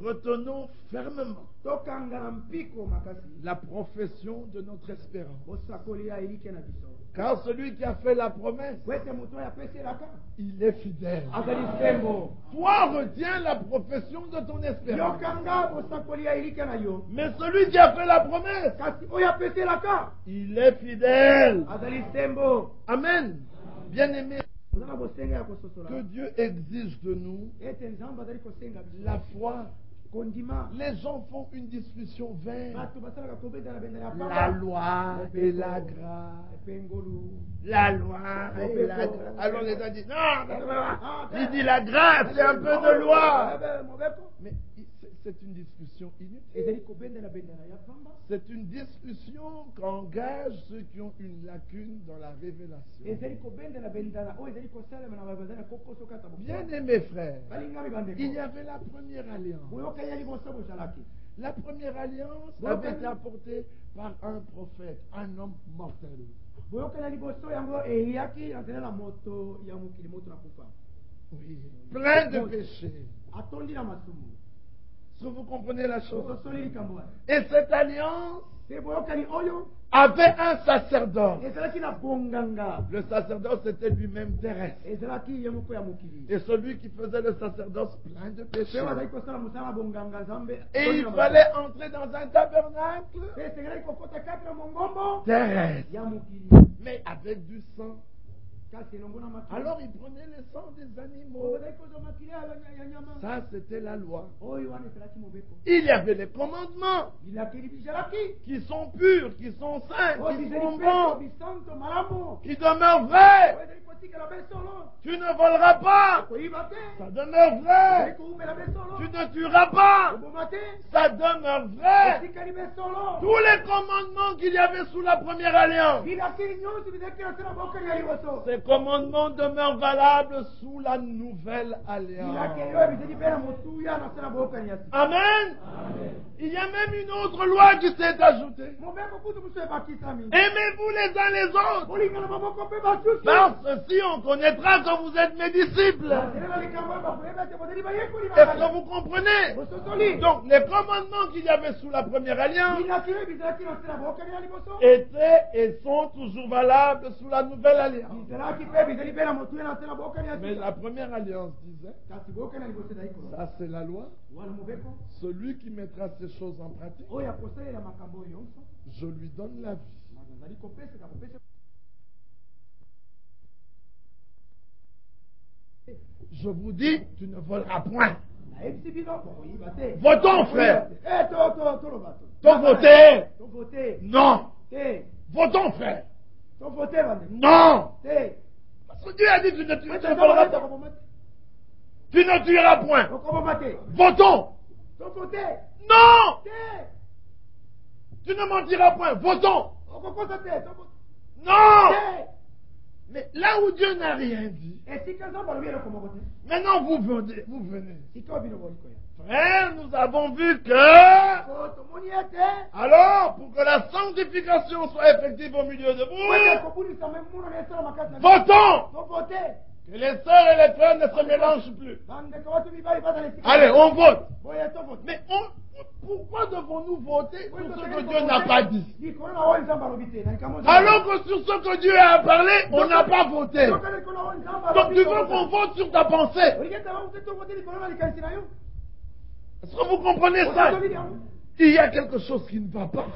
Retenons fermement tokanga na mpiko makasi la profession de notre espérance. bosakoli ya elike na biso Car celui qui a fait la promesse, po ete moto oyo apeselaka il est fidèle. azali sembo Toi, retiens la profession de ton espérance. yokanga bosakoli ya elike na yo Mais celui qui a fait la promesse, kasi oyo apeselaka il est fidèle. azali sembo Amen. Bien-aimés, oza na bosenga ya kososola que Dieu exige de nous ete nzambe azali kosenga biso la foi. kondima Les gens font une discussion vaine. bato basalaka kobetana bendana ya La pamba loi et la grâce. epengolu La loi et la grâce. Alors les gens disent, non, il dit la grâce, c'est un peu de loi. mobeko Mais c'est une discussion inutile. ezali kobendana bendana ya pamba C'est une discussion qu'engagent ceux qui ont une lacune dans la révélation. ezali kobendana bendana oyo ezali kosalema na bazali kokoso kata Bien-aimés frères, balingami il y bandeko avait la première alliance. boyokani ya liboso bozalaki La première alliance avait été apportée par un prophète, un homme mortel. boyokani ya liboso yango eyaki na nzela na moto ya mokili moto na kufa Oui. Plein de péchés. atondi na masumu Est-ce que vous comprenez la chose? ososoli likambo wana Et cette alliance te boyokani oyo avait un sacerdoce. ezalaki na bonganga Le sacerdoce était lui-même terrestre. ezalaki ye moko ya mokili Et celui qui faisait le sacerdoce plein de péchés. mpe bazali kosala mosala na bonganga nzambe Et il fallait entrer dans un tabernacle mpe esengelaki kokota kati na mongombo terrestre, ya mokili mais avec du sang. kasi elongo na makili Alors il prenait le sang des animaux. bazali kozwa makili ya nyama Ça, c'était la loi. oyo wana ezalaki mobeko Il y avait les commandements bilakeli bizalaki qui sont purs, qui sont saints, oyo qui bizali sont peso bons, bisanto malamu qui demeurent vrais. oyo ezali kotikela besolo Tu ne voleras pas. koyiba te Ça demeure vrai. ezali koumela besolo Tu ne tueras pas. koboma te Ça demeure vrai. etikali besolo Tous les commandements qu'il y avait sous la première alliance, bilakeli nyonso bizalaki na se na bokeli ya liboso ces commandements demeurent valables sous la nouvelle alliance. bilakeli oyo bizali mpe na motuya na se na bokeli ya sika Amen. Il y a même une autre loi qui s'est ajoutée. mobeko kutu mosu ebakisami Aimez-vous les uns les autres. bolingana maboko mpe basusu Parce que Ceci, on connaîtra quand vous êtes mes disciples. Est-ce que vous comprenez? Donc, les commandements qu'il y avait sous la première alliance étaient et sont toujours valables sous la nouvelle alliance. Mais la première alliance disait, ça c'est la loi, celui qui mettra ces choses en pratique, je lui donne la vie. Je vous dis, tu ne voleras point. Votons, frère. Ton voter. Non. Votons, frère. Non. Parce que Dieu a dit, tu ne voleras pas. Tu ne tueras point. Votons. Non. Tu ne mentiras point. Votons. Non. Mais là où Dieu n'a rien dit, maintenant vous venez. Frère, nous avons vu que, alors, pour que la sanctification soit effective au milieu de vous, votons que les sœurs et les frères ne se mélangent plus. Allez, on vote. Mais pourquoi devons-nous voter sur ce que Dieu n'a pas dit? Alors que sur ce que Dieu a parlé, on n'a pas voté. Donc tu veux qu'on vote sur ta pensée? Est-ce que vous comprenez ça? Il y a quelque chose qui ne va pas.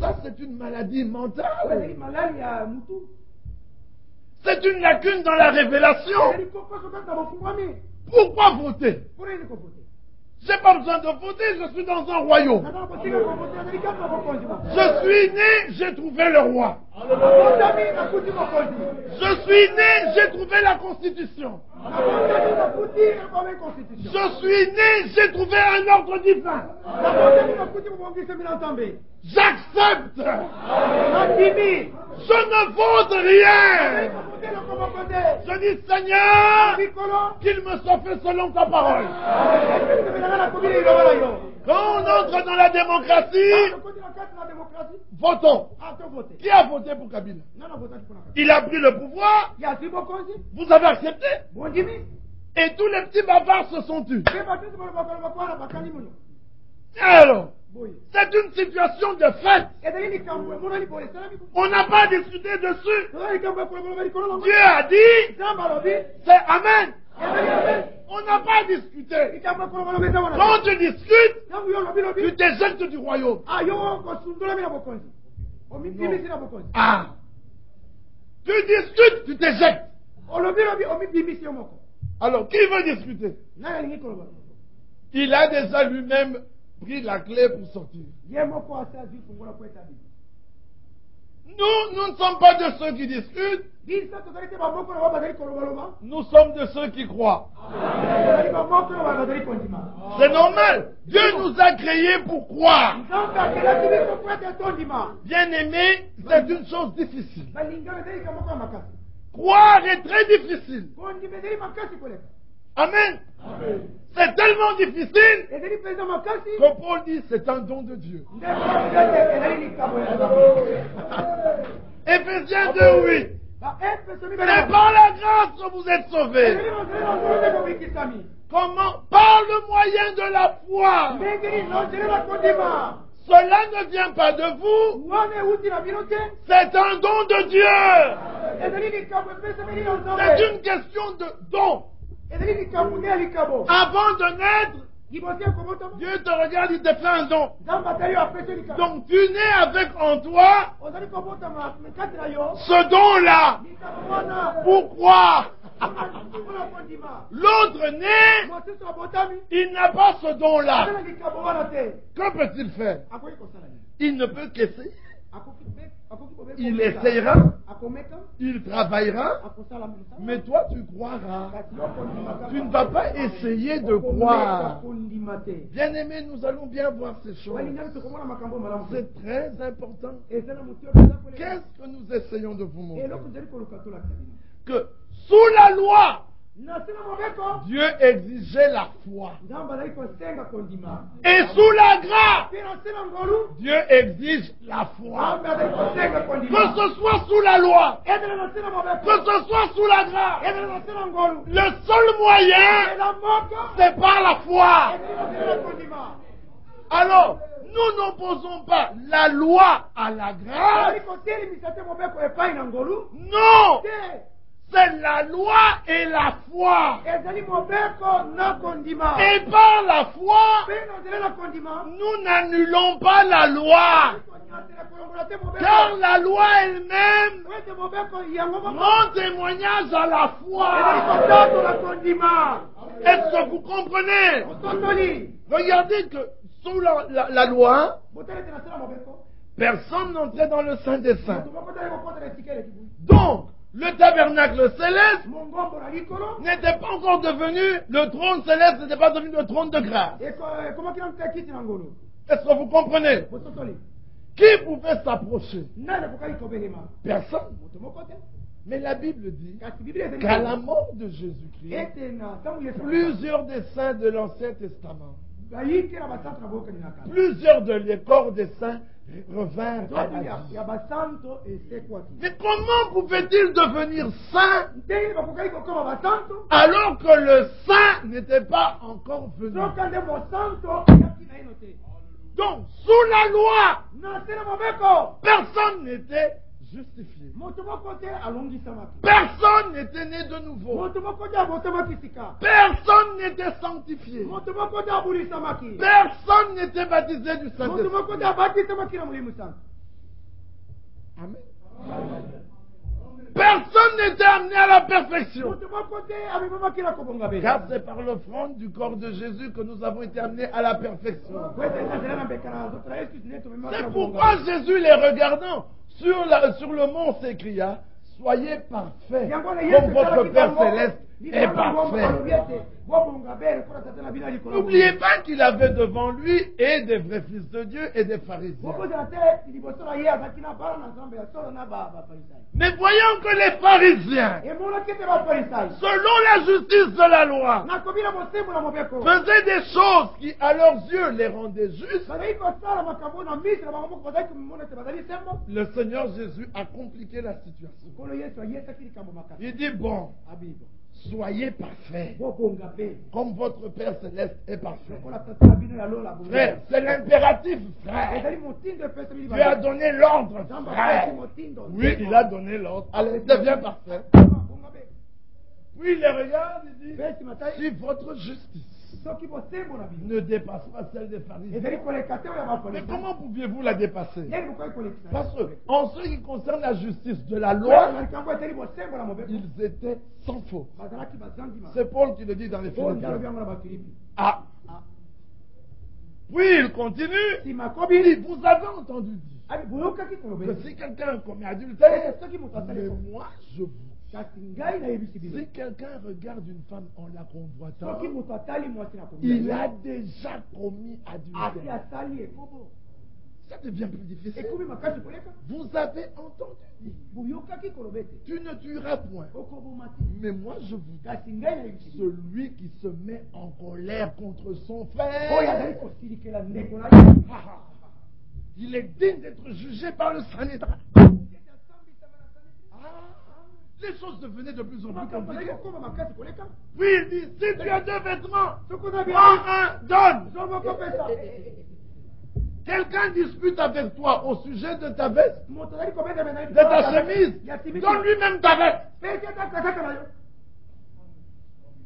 Ça, c'est une maladie mentale. C'est une lacune dans la révélation. Pourquoi voter? J'ai pas besoin de voter, je suis dans un royaume. Je suis né, j'ai trouvé le roi. Je suis né, j'ai trouvé la constitution. Je suis né, j'ai trouvé un ordre divin. J'accepte. Je ne vote rien. Je dis, Seigneur, qu'il me soit fait selon ta parole. Quand on entre dans la démocratie, votons. Qui a voté pour Kabila? Il a pris le pouvoir. Vous avez accepté. Et tous les petits bavards se sont tus. Alors, c'est une situation de fait. On n'a pas discuté dessus. Dieu a dit, c'est Amen. On n'a pas discuté. Quand tu discutes, tu t'éjectes du royaume. Ah. Tu discutes, tu t'éjectes. Alors, qui veut discuter? Il a déjà lui-même pris la clé pour sortir. Nous ne sommes pas de ceux qui discutent. Nous sommes de ceux qui croient. C'est normal. Dieu nous a créés pour croire. Bien aimé, c'est une chose difficile. Croire est très difficile. Amen. C'est tellement difficile que Paul dit c'est un don de Dieu. Éphésiens 2:8. C'est par la grâce que vous êtes sauvés. Comment? Par le moyen de la foi. Cela ne vient pas de vous. C'est un don de Dieu. C'est une question de don. Avant de naître, Dieu te regarde, il te fait un don. Donc tu nais avec en toi ce don-là. Pourquoi? L'autre né, il n'a pas ce don-là. Que peut-il faire? Il ne peut qu'essayer. Il essayera, il travaillera, mais toi tu croiras. Tu ne vas pas essayer de croire. Bien aimé, nous allons bien voir ces choses. C'est très important. Qu'est-ce que nous essayons de vous montrer? Que sous la loi, Dieu exigeait la foi. nzambe azali kosenga kondima Et sous la grâce, mpe na se na ngolu Dieu exige la foi. nzambe azali kosenga Que kondima ce soit sous la loi, ezala na se na que mobeko ce soit sous la grâce, ezala na se na ngolu le seul moyen, ela moko c'est par la foi. ezali na se na kondima Alors, nous n'opposons pas la loi à la grâce. azali kotelemisa te mobeko epai na ngolu Non, te c'est la loi et la foi. ezali mobeko na kondima Et par la foi, mpe na nzela na kondima nous n'annulons pas la loi. konyatela kolongola te mobeko Car la loi elle-même po ete mobeko yango moko rend témoignage à la ezali foi. kotatola kondima Est-ce que vous comprenez? osotoli Regardez que sous la loi, botelete na se na mobeko personne n'entrait dans le Saint des Saints. moto moko tali kokotela esika elekibui Donc, le tabernacle céleste mongombo na likolo n'était pas encore devenu, le trône céleste n'était pas devenu le trône de grâce. ekomaki na mpe kiti na ngolo Est-ce que vous comprenez? bosotoli Qui pouvait s'approcher? nani akokaki kobelema Personne. moto moko te Mais la Bible dit kasi biblia ezali qu'à la mort de Jésus-Christ, ete na ntango yesu plusieurs des saints de l'Ancien Testament, bayiki na basanto na bokani na kala plusieurs les corps des saints revinrent à nzoto la vie. ya basanto esekwaki Mais comment pouvait-il devenir saint ndenge bakokaki kokoma basanto alors que le saint n'était pas encore venu? soka nde mosanto yaki na ino te Donc, sous la loi, na se na mobeko personne n'était justifié. moto moko te alongisamaki Personne n'était né de nouveau. moto moko te abotamaki sika Personne n'était sanctifié. moto moko te abulisamaki Personne n'était baptisé du moto Saint-Esprit. moko te abatisamaki na molimo santo Amen. Personne n'était amené à la perfection. moto moko te amemamaki na kobonga be Car c'est par l'offrande du corps de Jésus que nous avons été amenés à la perfection. po ete eza nzela na mbeka na nzoto na yesu nde tomemaki na C'est kobonga pourquoi Jésus, les regardant sur le mont, s'écria: soyez parfaits, yango na comme yesu votre Père céleste est alobi parfait. ete bobonga bere mpona tata na bino ya likolo N'oubliez pas qu'il avait devant lui et des vrais fils de Dieu et des pharisiens. bokozela te liboso na ye azalaki na bana na nzambe ya solo na bafarisayo Mais voyons que les pharisiens, emonaki ete bafarisayo selon la justice de la loi, nakomi na bosembo na mobeko faisaient des choses qui, à leurs yeux, les rendaient justes. bazali kosala makambo na misi na bango moko bazali komona ete bazali sembo Le Seigneur Jésus a compliqué la situation. nkolo yesu ayesaki likambo makasi Il dit: bon, abibo soyez parfaits, bobonga mpe comme votre Père céleste est parfait. lokola tata na bino ya lola bonga Frère, c'est l'impératif, frère. ezali motindo epesa bino Dieu a donné l'ordre, nzambe frère. apesi motindo Oui, il a donné l'ordre. Allez, deviens parfait. bonga mpe Puis il les regarde et dit: pesi matai si votre justice soki bosembo na bino ne dépasse pas celle des pharisiens, ezali koleka te oyo ya mais bafarisayo comment pouviez-vous la dépasser? ndenge bokoki kolekisa Parce que, en ce qui concerne la justice de la na loi, likambo ezali bosembo na mobeko ils étaient sans faute. bazalaki bazangima C'est Paul qui le dit dans les oyo nde alobi Philippiens. yango na bafilipi Ah. Puis il continue. nsima Il dit: kobili vous avez entendu dire abi boyokaki que kolobeli si quelqu'un commet adultère, ete soki moto asali mais so moi je vous. kasi ngai nayebisi bino Si quelqu'un regarde une femme en la convoitant, soki moto atali mwasi na il komia a déjà commis asi adultère. asali ekobo Ça devient plus difficile. ekomi makasi koleka Vous avez entendu dire: boyokaki koloba ete tu ne tueras point. okoboma te Mais moi je vous dis, kasi ngai nayebisi bino celui qui se met en colère contre son oyo azali frère, kosilikela ndeko na ye il est digne d'être jugé par le Sanhédrin. Les choses devenaient de plus en plus makambo azali compliquées. kokoma makasi koleka Puis il dit: si tu as 2 vêtements, soki oza prends un, donne. zomoko pesa Quelqu'un dispute avec toi au sujet de ta veste, moto azali kobenda mena de ta chemise, ya simiki donne lui-même ta veste. pesi atakataka na yo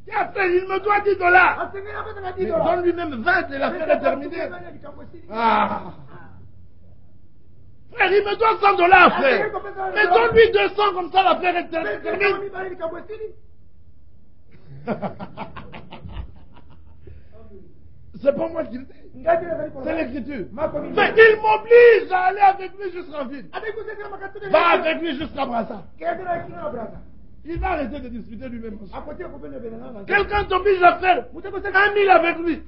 Tiens, frère, il me doit $10. asengeli apesa na Mais 10 donne lui-même 20 et l'affaire est terminée. Ah. Frère, il me doit $100, frère. Mais donne-lui 200 comme ça l'affaire est terminée. C'est pas moi qui le dis. C'est l'écriture. Mais il m'oblige à aller avec lui jusqu'en ville. Va avec lui jusqu'à Brassa. Il va arrêter de discuter lui-même. Quelqu'un t'oblige à faire 1 000 avec lui.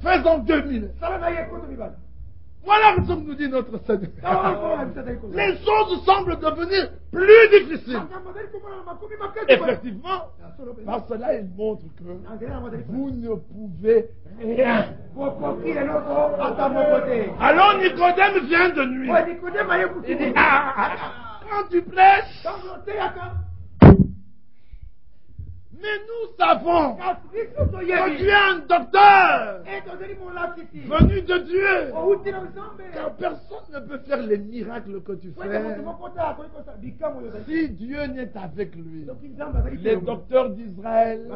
Faisons 2 000. Voilà ce que nous dit notre Seigneur. Les choses semblent devenir plus difficiles. Effectivement, par cela, il montre que vous ne pouvez rien. Alors Nicodème vient de nuit. Il dit, quand tu prêches, mais nous savons que tu es un docteur venu de Dieu. Car personne ne peut faire les miracles que tu fais si Dieu n'est avec lui. Les docteurs d'Israël,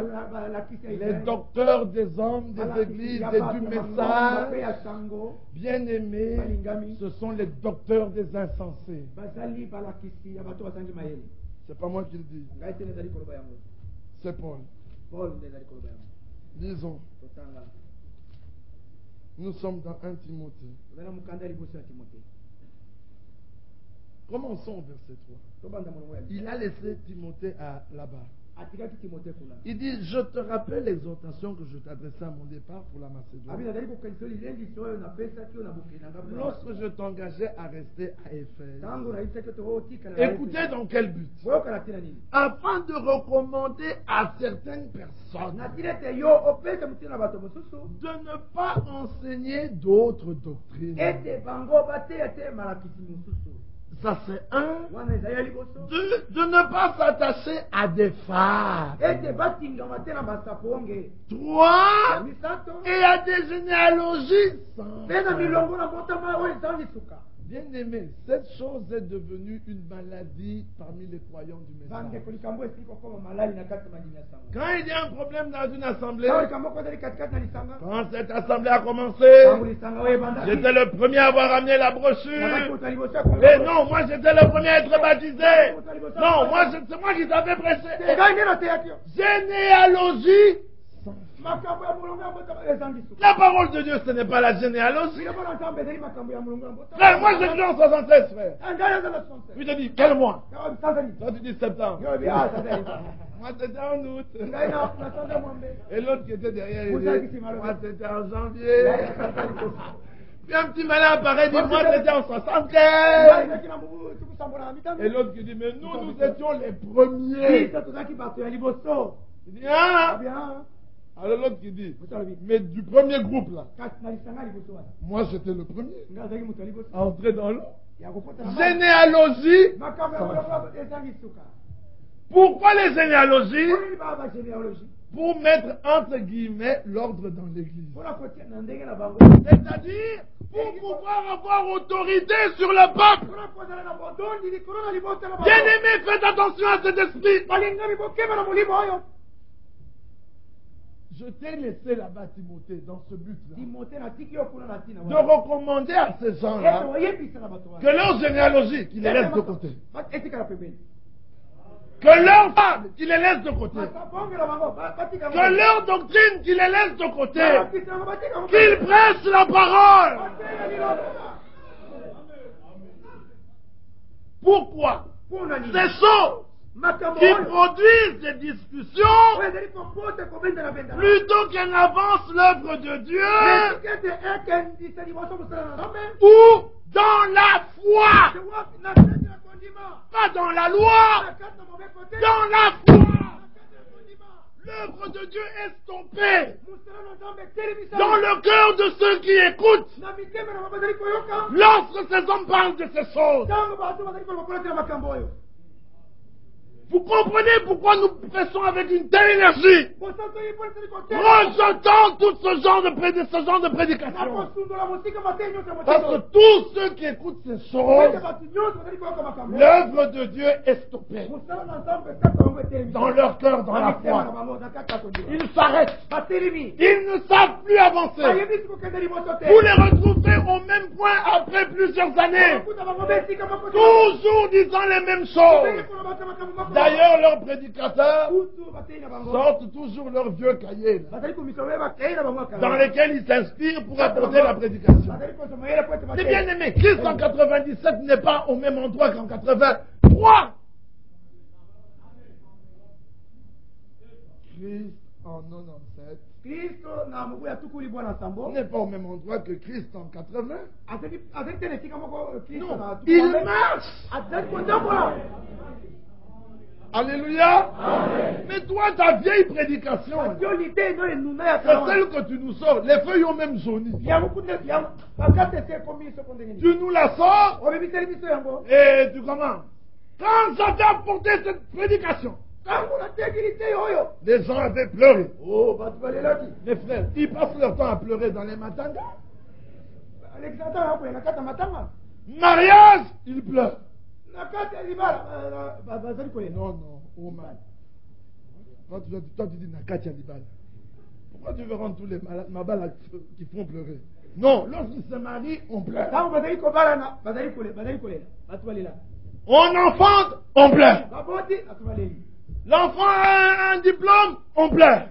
les docteurs des hommes, des églises et du message, bien aimés, ce sont les docteurs des insensés. C'est pas moi qui le dis. C'est Paul. Disons, nous sommes dans 1 Timothée. Commençons au verset 3. Il a laissé Timothée là-bas. Il dit, je te rappelle l'exhortation que je t'adressais à mon départ pour la Macédoine. Lorsque je t'engageais à rester à Éphèse, écoutez dans quel but? Afin de recommander à certaines personnes de ne pas enseigner d'autres doctrines. Ça c'est un. De ne pas s'attacher à des fables. 3. Et à des généalogies sans. Bien aimé, cette chose est devenue une maladie parmi les croyants du message. Quand il y a un problème dans une assemblée, quand cette assemblée a commencé, j'étais le premier à avoir amené la brochure. Et non, moi j'étais le premier à être baptisé. Non, c'est moi qui t'avais prêché. Généalogie. La parole de Dieu, ce n'est pas la généalogie. Frère, moi j'ai cru en 76, frère. Puis je dis, quel mois? Toi tu dis septembre. Moi c'était en août. Et l'autre qui était derrière, il dit, moi c'était en janvier. Puis un petit malin apparaît, dit, moi c'était en 75. Et l'autre qui dit, mais nous étions les premiers. Il dit, alors l'autre qui dit, mais du premier groupe là, moi j'étais le premier à entrer dans l'eau. Généalogie. Pourquoi les généalogies? Pour mettre entre guillemets l'ordre dans l'église. C'est-à-dire pour pouvoir avoir autorité sur le peuple. Bien aimé, faites attention à cet esprit. Je t'ai laissé là-bas, Timothée, dans ce but-là, de recommander à ces gens-là que leur généalogie, qu'ils les laissent de côté. Que leur fable, qu'ils les laissent de côté. Que leur doctrine, qu'ils les laissent de côté. Qu'ils prêchent la parole. Pourquoi? Ces choses qui produisent des discussions plutôt qu'elles n'avancent l'œuvre de Dieu ou dans la foi, pas dans la loi, dans la foi. L'œuvre de Dieu est stoppée dans le cœur de ceux qui écoutent lorsque ces hommes parlent de ces choses. Vous comprenez pourquoi nous prêchons avec une telle énergie, rejetant tout ce genre de prédication. Parce que tous ceux qui écoutent ces choses, l'œuvre de Dieu est stoppée dans leur cœur, dans la foi. Ils s'arrêtent. Ils ne savent plus avancer. Vous les retrouvez au même point après plusieurs années, toujours disant les mêmes choses. D'ailleurs, leurs prédicateurs sortent toujours leurs vieux cahiers dans lesquels ils s'inspirent pour apporter la prédication. C'est bien aimé, Christ en 97 n'est pas au même endroit qu'en 83. Christ en 97 Kristo na mugu ya tukuli bwana sambo. On n'est pas au même endroit que Christ en 80. Azali tene tika moko Kristo Non, na il marche. Azali kontambola. Alléluia. Amen. Mais toi, ta vieille prédication, c'est celle que tu nous sors. Les feuilles ont même jauni. Tu nous la sors et tu commences. Quand j'avais apporté cette prédication, les gens avaient pleuré. Oh, Les frères, ils passent leur temps à pleurer dans les matangas. Mariage, ils pleurent. Non, oh man. Toi, tu dis Nakati Alibal. Pourquoi tu veux rendre tous les malades qui font pleurer? Non, lorsqu'ils se marient, on pleure. On enfante, on pleure. L'enfant a un diplôme, on pleure.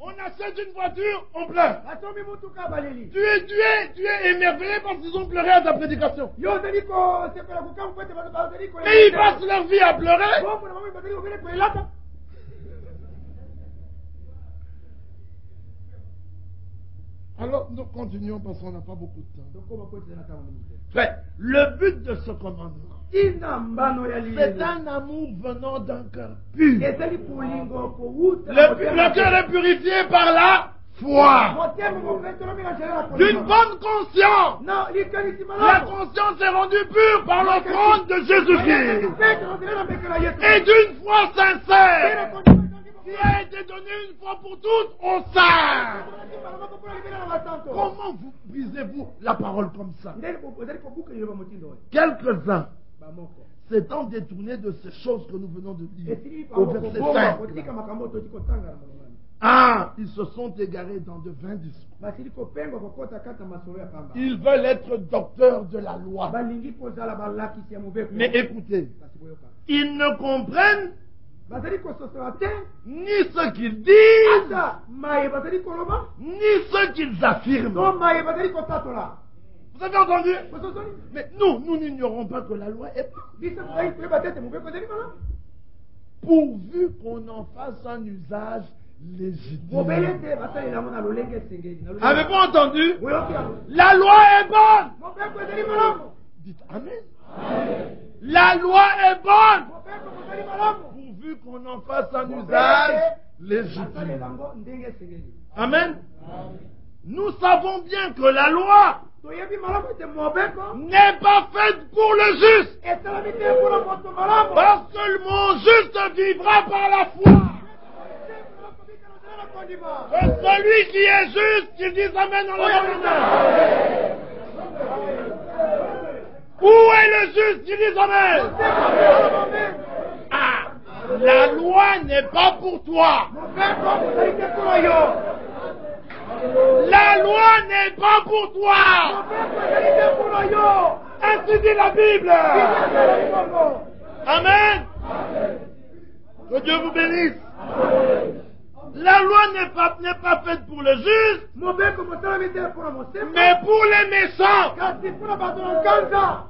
On achète une voiture, on pleure. Tu es émerveillé parce qu'ils ont pleuré à ta prédication. Mais ils passent leur vie à pleurer. Alors, nous continuons parce qu'on n'a pas beaucoup de temps. Frère, le but de ce commandement, c'est un amour venant d'un cœur pur. Le cœur est purifié par la foi. D'une bonne conscience. La conscience est rendue pure par l'offrande de Jésus-Christ. Et d'une foi sincère qui a été donnée une fois pour toutes au sein. Comment vous brisez-vous la parole comme ça? Quelques-uns s'étant détournés de ces choses que nous venons de lire au verset 5. Ah, ils se sont égarés dans de vains discours. Ils veulent être docteurs de la loi. Mais écoutez, ils ne comprennent ni ce qu'ils disent, ni ce qu'ils affirment. Vous avez entendu? Mais nous n'ignorons pas que la loi est pourvu qu'on en fasse un usage légitime. Avez-vous entendu? La loi est bonne. Dites Amen. La loi est bonne pourvu qu'on en fasse un usage légitime. Amen. Nous savons bien que la loi n'est pas faite pour le juste, parce que mon juste vivra par la foi. Que celui qui est juste, qu'il dise Amen en levant les mains. Où est le juste, qu'il dise Amen. Ah, la loi n'est pas pour toi. La loi n'est pas pour toi. Ainsi dit la Bible. Amen. Que Dieu vous bénisse. La loi n'est pas faite pour le juste, mais pour les méchants.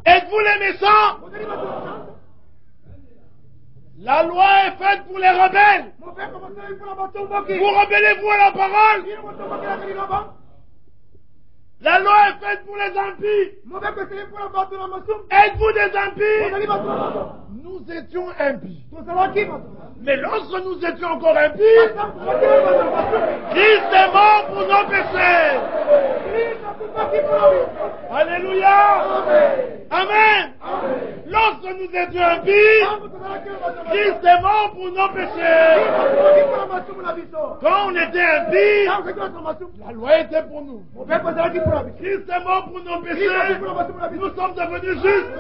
Êtes-vous les méchants? La loi est faite pour les rebelles. Vous rebellez-vous à la parole? La loi est faite pour les impies. Êtes-vous des impies? Nous étions impies. Mais lorsque nous étions encore impies, Christ est mort pour nos péchés. Alléluia. Amen. Lorsque nous étions impies, Christ est mort pour nos péchés. Quand on était impies, la loi était pour nous. Christ est mort pour nos péchés. Nous sommes devenus justes.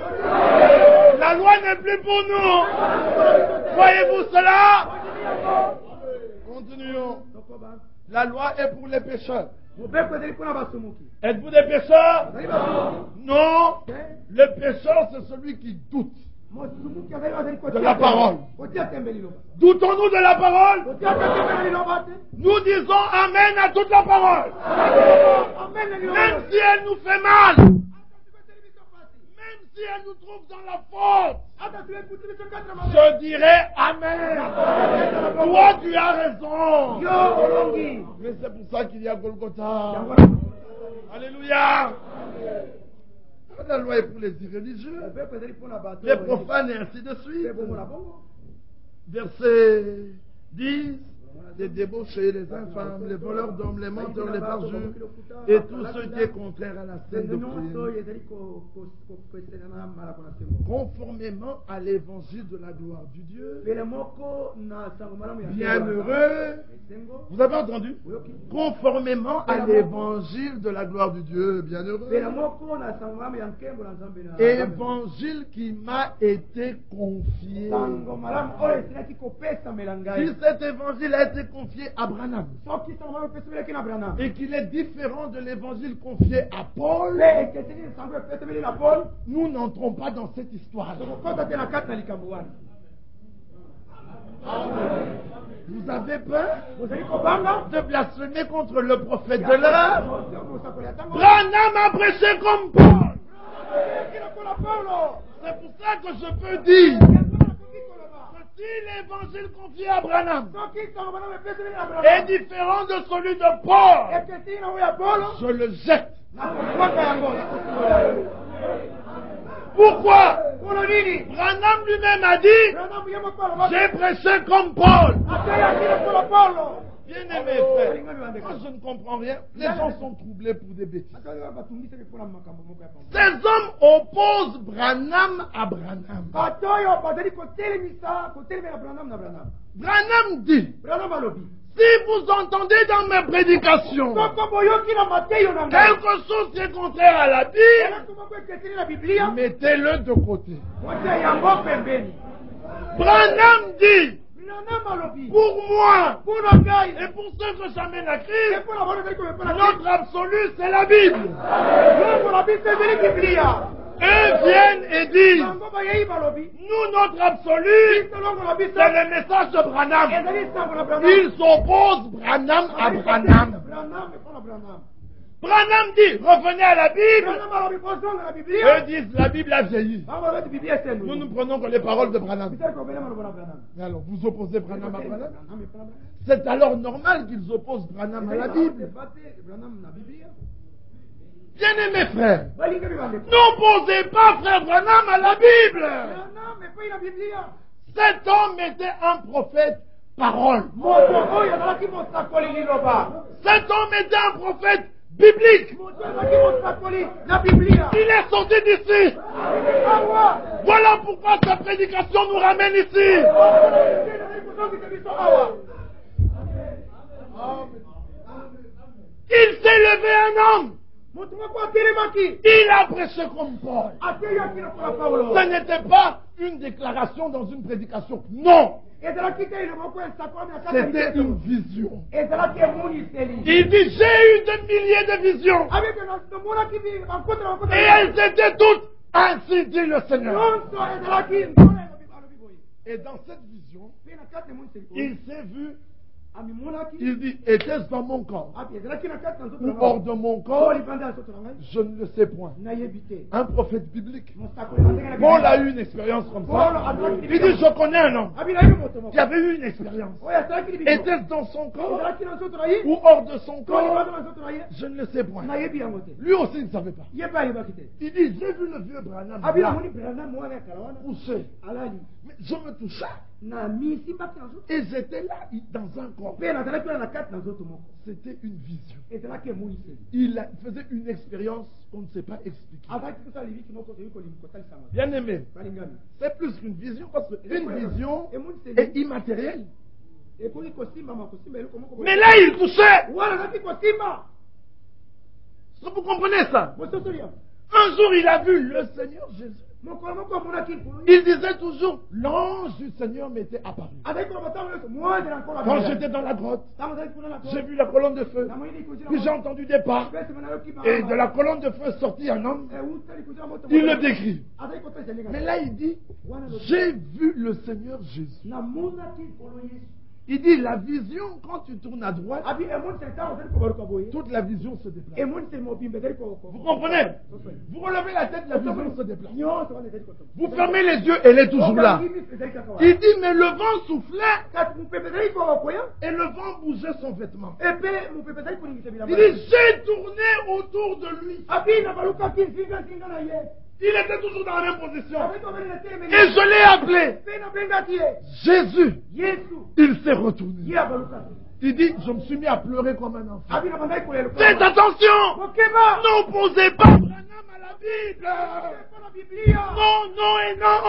La loi n'est plus pour nous. Voyez-vous cela? Continuons. La loi est pour les pécheurs. Êtes-vous des pécheurs? Non. Le pécheur, c'est celui qui doute de la parole. Doutons-nous de la parole? Nous disons Amen à toute la parole. Même si elle nous fait mal. Même si elle nous trouve dans la faute, hata tuekuti biso katra mabe je dirais Amen. Toi, tu as raison. yo olongi Mais c'est pour ça qu'il y a Golgotha. yango Alléluia. La loi est pour les irréligieux, pepe ezali mpona bato les profanes et ainsi de suite. pe bongo na bongo Verset 10. Les débauchés, les infâmes, les voleurs d'hommes, les menteurs, les parjures, et tout ce qui est contraire à la sainte endo nyonso doctrine, ezali koesenana malako na nsembo conformément à l'évangile de la gloire du Dieu. pele moko na sango malamu ya Bienheureux, esengo vous avez entendu? oyoki Conformément à l'évangile de la gloire du Dieu, bienheureux. pele moko na sango malamu ya nkembo na nzambe na Évangile qui m'a été confié. sango malamu oyo esilaki kopesamela Si ngai cet évangile a été confié à Branham soki sango malamu epesamelaki na branam et qu'il est différent de l'évangile confié à Paul, pe ekeseni sango epesameli na paul nous n'entrons pas dans cette histoire. tokokota te na kati na likambo wana Vous avez peur bozali kobanga de blasphémer contre le prophète de l'heure? mosakoli ya ntango Branham a prêché comme Paul. Ekeki lokola paulo C'est pour ça que je peux dire yango nakoki koloba que si l'évangile confié à Branham soki sango malamu epesameli na est branam différent de celui de Paul, ekeseni na oyo ya paulo je le jette. nakokwaka yango Pourquoi? mpona nini Branham lui-même a dit, branam ye moko aloba j'ai prêché comme Paul. ateyaki lokola paulo Bien-aimés frères, moi je ne comprends rien. Les gens sont troublés pour des bêtises. batungisaki mpona makambo moko ya pamba Ces hommes opposent Branham à Branham. bato oyo bazali kotelemela branam na branam Branham dit, branam alobi si vous entendez dans mes prédications soko boyoki na mateyo na ngai quelque chose qui est contraire à la Bible, eloko moko ekeseni na biblia mettez-le de côté. kotia yango pembeni Branham dit, branam alobi pour moi mpona ngai et pour ceux que j'amène à Christ, mpona bano ezali komepona notre absolu c'est la Bible. yongo na biso ezali biblia Eux viennent et disent, bango bayei balobi nous notre absolu biso longo na biso c'est le message de Branham. ezali sango na branam Ils opposent Branham à Branham. branam mpona branam Branham dit, revenez à la Bible. branam alobi bozonga na biblia Eux disent, la Bible a vieilli. bango balobeti biblia esendu Nous prenons que les paroles de Branham. bisali kobele maloba na branam Mais alors, vous opposez Branham à Branham? branam mpona branam C'est alors normal qu'ils opposent Branham à la Bible. branam na biblia Bien-aimés frères, balingi bibandeko n'opposez pas frère Branham à la Bible. branam epai na biblia Cet homme était un prophète parole. moto oyo azalaki mosakoli liloba Cet homme était un prophète biblique. moto azalaki mosakoli na biblia Il est sorti d'ici. awa Voilà pourquoi sa prédication nous ramène ici. kozongisa biso awa Il s'est levé un homme. moto moko atelemaki Il a prêché comme Paul. ateyaki lokola paulo Ce n'était pas une déclaration dans une prédication. Non. ezalaki te eloko moko esakwami na kati ya C'était lipeso. une vision. ezalaki emoniseli Il dit, j'ai eu des milliers de visions. abeke namonaki bakota Et elles étaient toutes ainsi dit le Seigneur. nyonso ezalaki mpona alobi boye Et dans cette vision, mpe na kati ya emoniseli il s'est vu, amimonaki il dit, était-ce dans mon corps api ezalaki na kati na nzoto ou na hors ngai de mon to corps? libanda ya nzoto na ngai Je ne le sais point. nayebi te Un prophète biblique. mosakoli na ndenge na Paul a Biblia. eu une expérience comme Paulo ça. azalaki Il dit, je connais un homme abi nayebi moto moko qui avait eu une expérience. oyo asalaki libiso Était-ce dans son corps ezalaki na nzoto na ye ou hors de son to corps? libanda na nzoto na ye Je ne le sais point. nayebi yango te Lui aussi il ne savait pas. ye mpe ayebaki te Il dit, j'ai vu le vieux Branham abi là, namoni branam wana ya kala wana couché. alali Mais je me touchais na misimbaki na nzoto et j'étais là dans un corps. mpe nazalaki wana na kati na nzoto moko C'était une vision. ezalaki emoniseli Il faisait une expérience qu'on ne sait pas expliquer. azalaki kosala libiki moko toyebi kotalisama Bien aimé, balingami c'est plus qu'une vision parce qu'une vision emoniseli est immatérielle. ekoki kosimbama kosimba eloko moko Mais là, il touchait. wana azalaki kosimba Est-ce que vous comprenez ça? mososolia Un jour, il a vu le Seigneur Jésus. mokolo moko amonaki likolo Il disait toujours, l'ange du Seigneur m'était apparu. azalaki koloba ntango nyonso mwanzela nkolo Quand j'étais dans la grotte, ntango azalaki kuna na j'ai vu la colonne de feu. namoni likuzi na Puis j'ai entendu des pas. mpe sima nayoki Et de la colonne de feu sortit un homme. euta likuzi na moto Il le décrit. azalaki kotalisa ndenge Mais là, il dit, wana lobi j'ai vu le Seigneur Jésus. namonaki likolo yesu Il dit la vision, quand tu tournes à droite, abi emoni c'est temps c'est ko baruka boye toute la vision se déplace. emoni c'est mo bimbe c'est ko Vous comprenez? Vous relevez la tête, la vision se déplace. nyo so ne c'est ko Vous fermez les yeux, elle est toujours là. Il dit, mais le vent soufflait kat mu pepe c'est ko ko ya et le vent bougeait son vêtement. epe mu pepe c'est ko ni sebila Il dit, j'ai tourné autour de lui. abi na baruka kin singa na ye Il était toujours dans la même position. abi to bele te me Et je l'ai appelé. pe na benga tie Jésus. yesu Il s'est retourné. ya baruka Il dit, je me suis mis à pleurer comme un enfant. abi na bandai ko le Faites attention. okeba N'opposez pas Branham à la Bible. na biblia Non, non et non.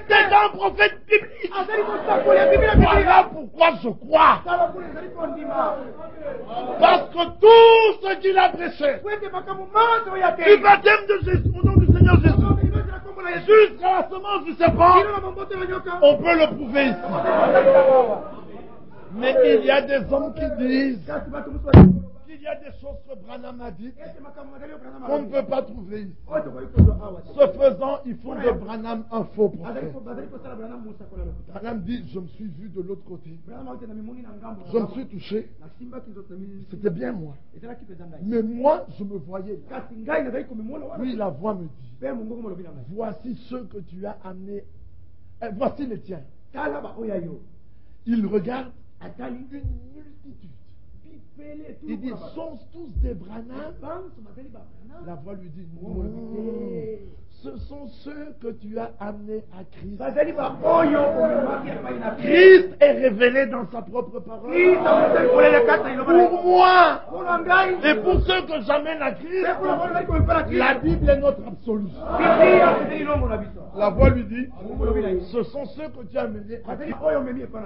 C'est un prophète biblique. azali ko sa ko ya biblia Voilà pourquoi je crois. kala ko azali ko ndima Parce que tout ce qu'il a prêché, kwete makamu mato ya du te baptême de Jésus, au nom du Seigneur Jésus, jusqu'à la semence du serpent, on peut le prouver ici. Mais il y a des hommes qui disent qu'il y a des choses que Branham a dites qu'on ne peut pas trouver ici. Ce faisant, ils font de Branham un faux prophète. Branham dit, je me suis vu de l'autre côté. Je me suis touché. C'était bien moi. Mais moi, je me voyais là. Oui, la voix me dit, voici ceux que tu as amenés. Voici les tiens. Il regarde une multitude. Il dit, sont tous des Branham? La voix lui dit, non. Ce sont ceux que tu as amenés à Christ. Christ est révélé dans sa propre parole. Pour moi et pour ceux que j'amène à Christ, la Bible est notre absolu. La voix lui dit, ce sont ceux que tu as amenés à Christ.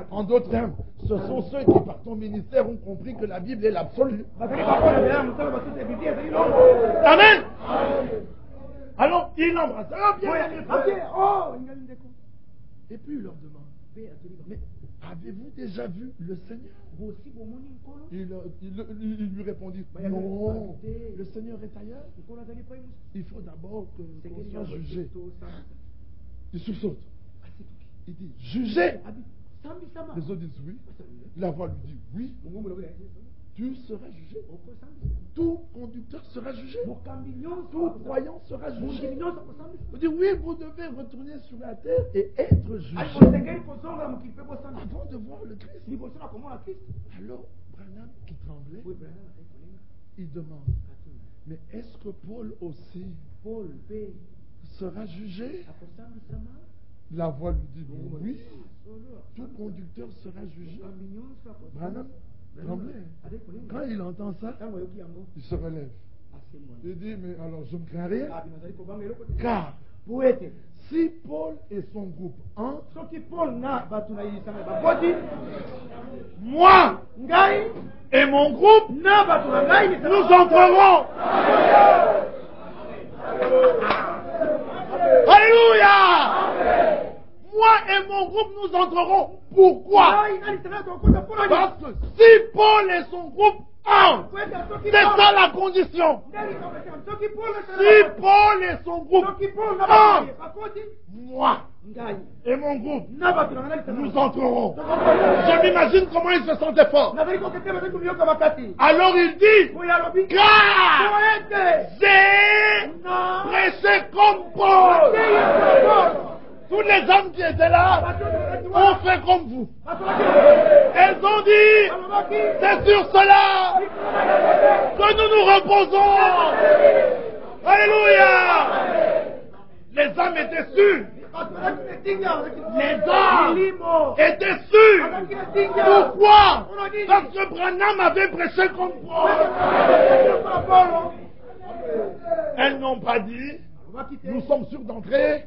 En d'autres termes, ce sont ceux qui par ton ministère ont compris que la Bible est l'absolu. Amen. Alors, il l'embrasse. Et puis il leur demande, mais avez-vous déjà vu le Seigneur? Il lui répondit, non, le Seigneur est ailleurs. Il faut d'abord qu'on soit jugé. Il sursaute. Il dit, jugé. Les autres disent oui. La voix lui dit oui. Tu seras jugé. Tout conducteur sera jugé. Tout croyant sera jugé. Vous dites oui, vous devez retourner sur la terre et être jugé avant de voir le Christ. Alors, Branham qui tremblait, il demande, mais est-ce que Paul aussi sera jugé? La voix lui dit oui, tout conducteur sera jugé. Branham tremblait. Quand il entend ça, il se relève. Il dit, mais alors je ne crains rien. Car si Paul et son groupe entrent, moi et mon groupe, nous entrerons. Alléluia! Moi et mon groupe, nous entrerons. Pourquoi? Parce que si Paul et son groupe entrent, c'est ça la condition. Si Paul et son groupe entrent, moi et mon groupe, nous entrerons. Je m'imagine comment il se sentait fort. Alors il dit, car j'ai prêché comme Paul. Tous les hommes qui étaient là ont fait comme vous. Elles ont dit, c'est sur cela que nous nous reposons. Alléluia. Les hommes étaient sûrs. Les hommes étaient sûrs. Pourquoi? Parce que Branham avait prêché comme Paul. Elles n'ont pas dit, nous sommes sûrs d'entrer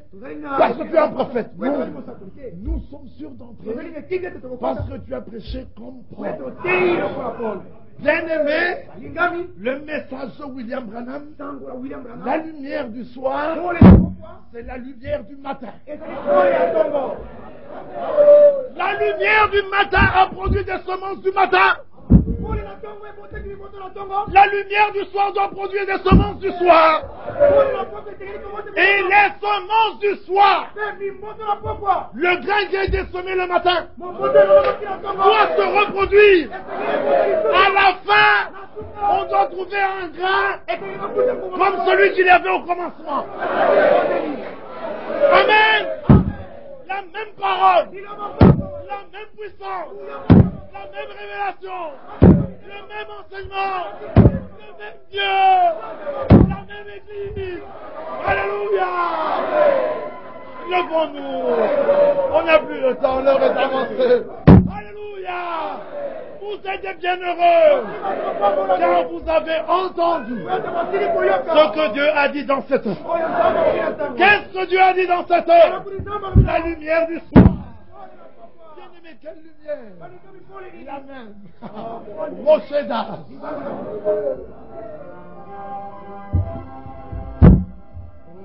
parce que tu es un prophète. Non. Nous sommes sûrs d'entrer parce que tu as prêché comme Paul. Bien-aimé, le message de William Branham, la lumière du soir, c'est la lumière du matin. La lumière du matin a produit des semences du matin. La lumière du soir doit produire des semences du soir. Et les semences du soir, le grain qui a été semé le matin, doit se reproduire. À la fin, on doit trouver un grain comme celui qu'il y avait au commencement. Amen. La même parole, la même puissance, la même révélation, le même enseignement, le même Dieu, la même Église. Alléluia. Levons-nous. On n'a plus le temps, l'heure est avancée. Alléluia. Vous êtes bienheureux, car vous avez entendu ce que Dieu a dit dans cette heure. Qu'est-ce que Dieu a dit dans cette heure? La lumière du soir. Bien-aimé, quelle lumière? La même. Rocher d'âge.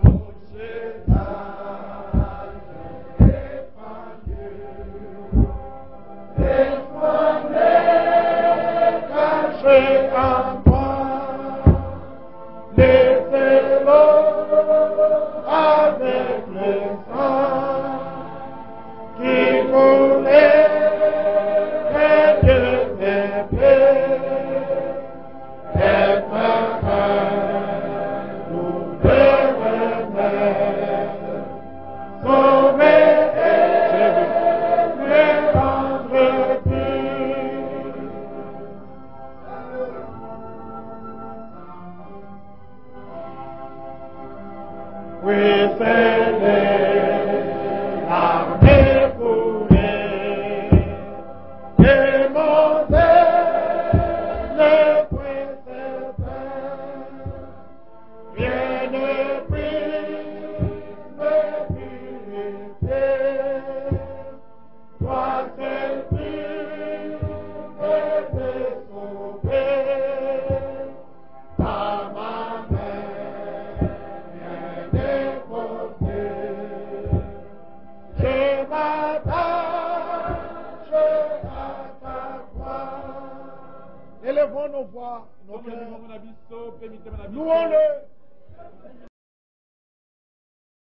Rocher d'âge, caché en moi, laissez-le avec le sang qui coulait près de mes pieds. Être nous devenir sauver et rendre pur. Oui, c'est l'armée foulée et monter le puits certain. Rien ne puisse me purifier. Toi seul puisse me sauver. Par ma main bien déposée, je m'attache à ta croix. Élevons nos voix, nos cœurs. Louons-le.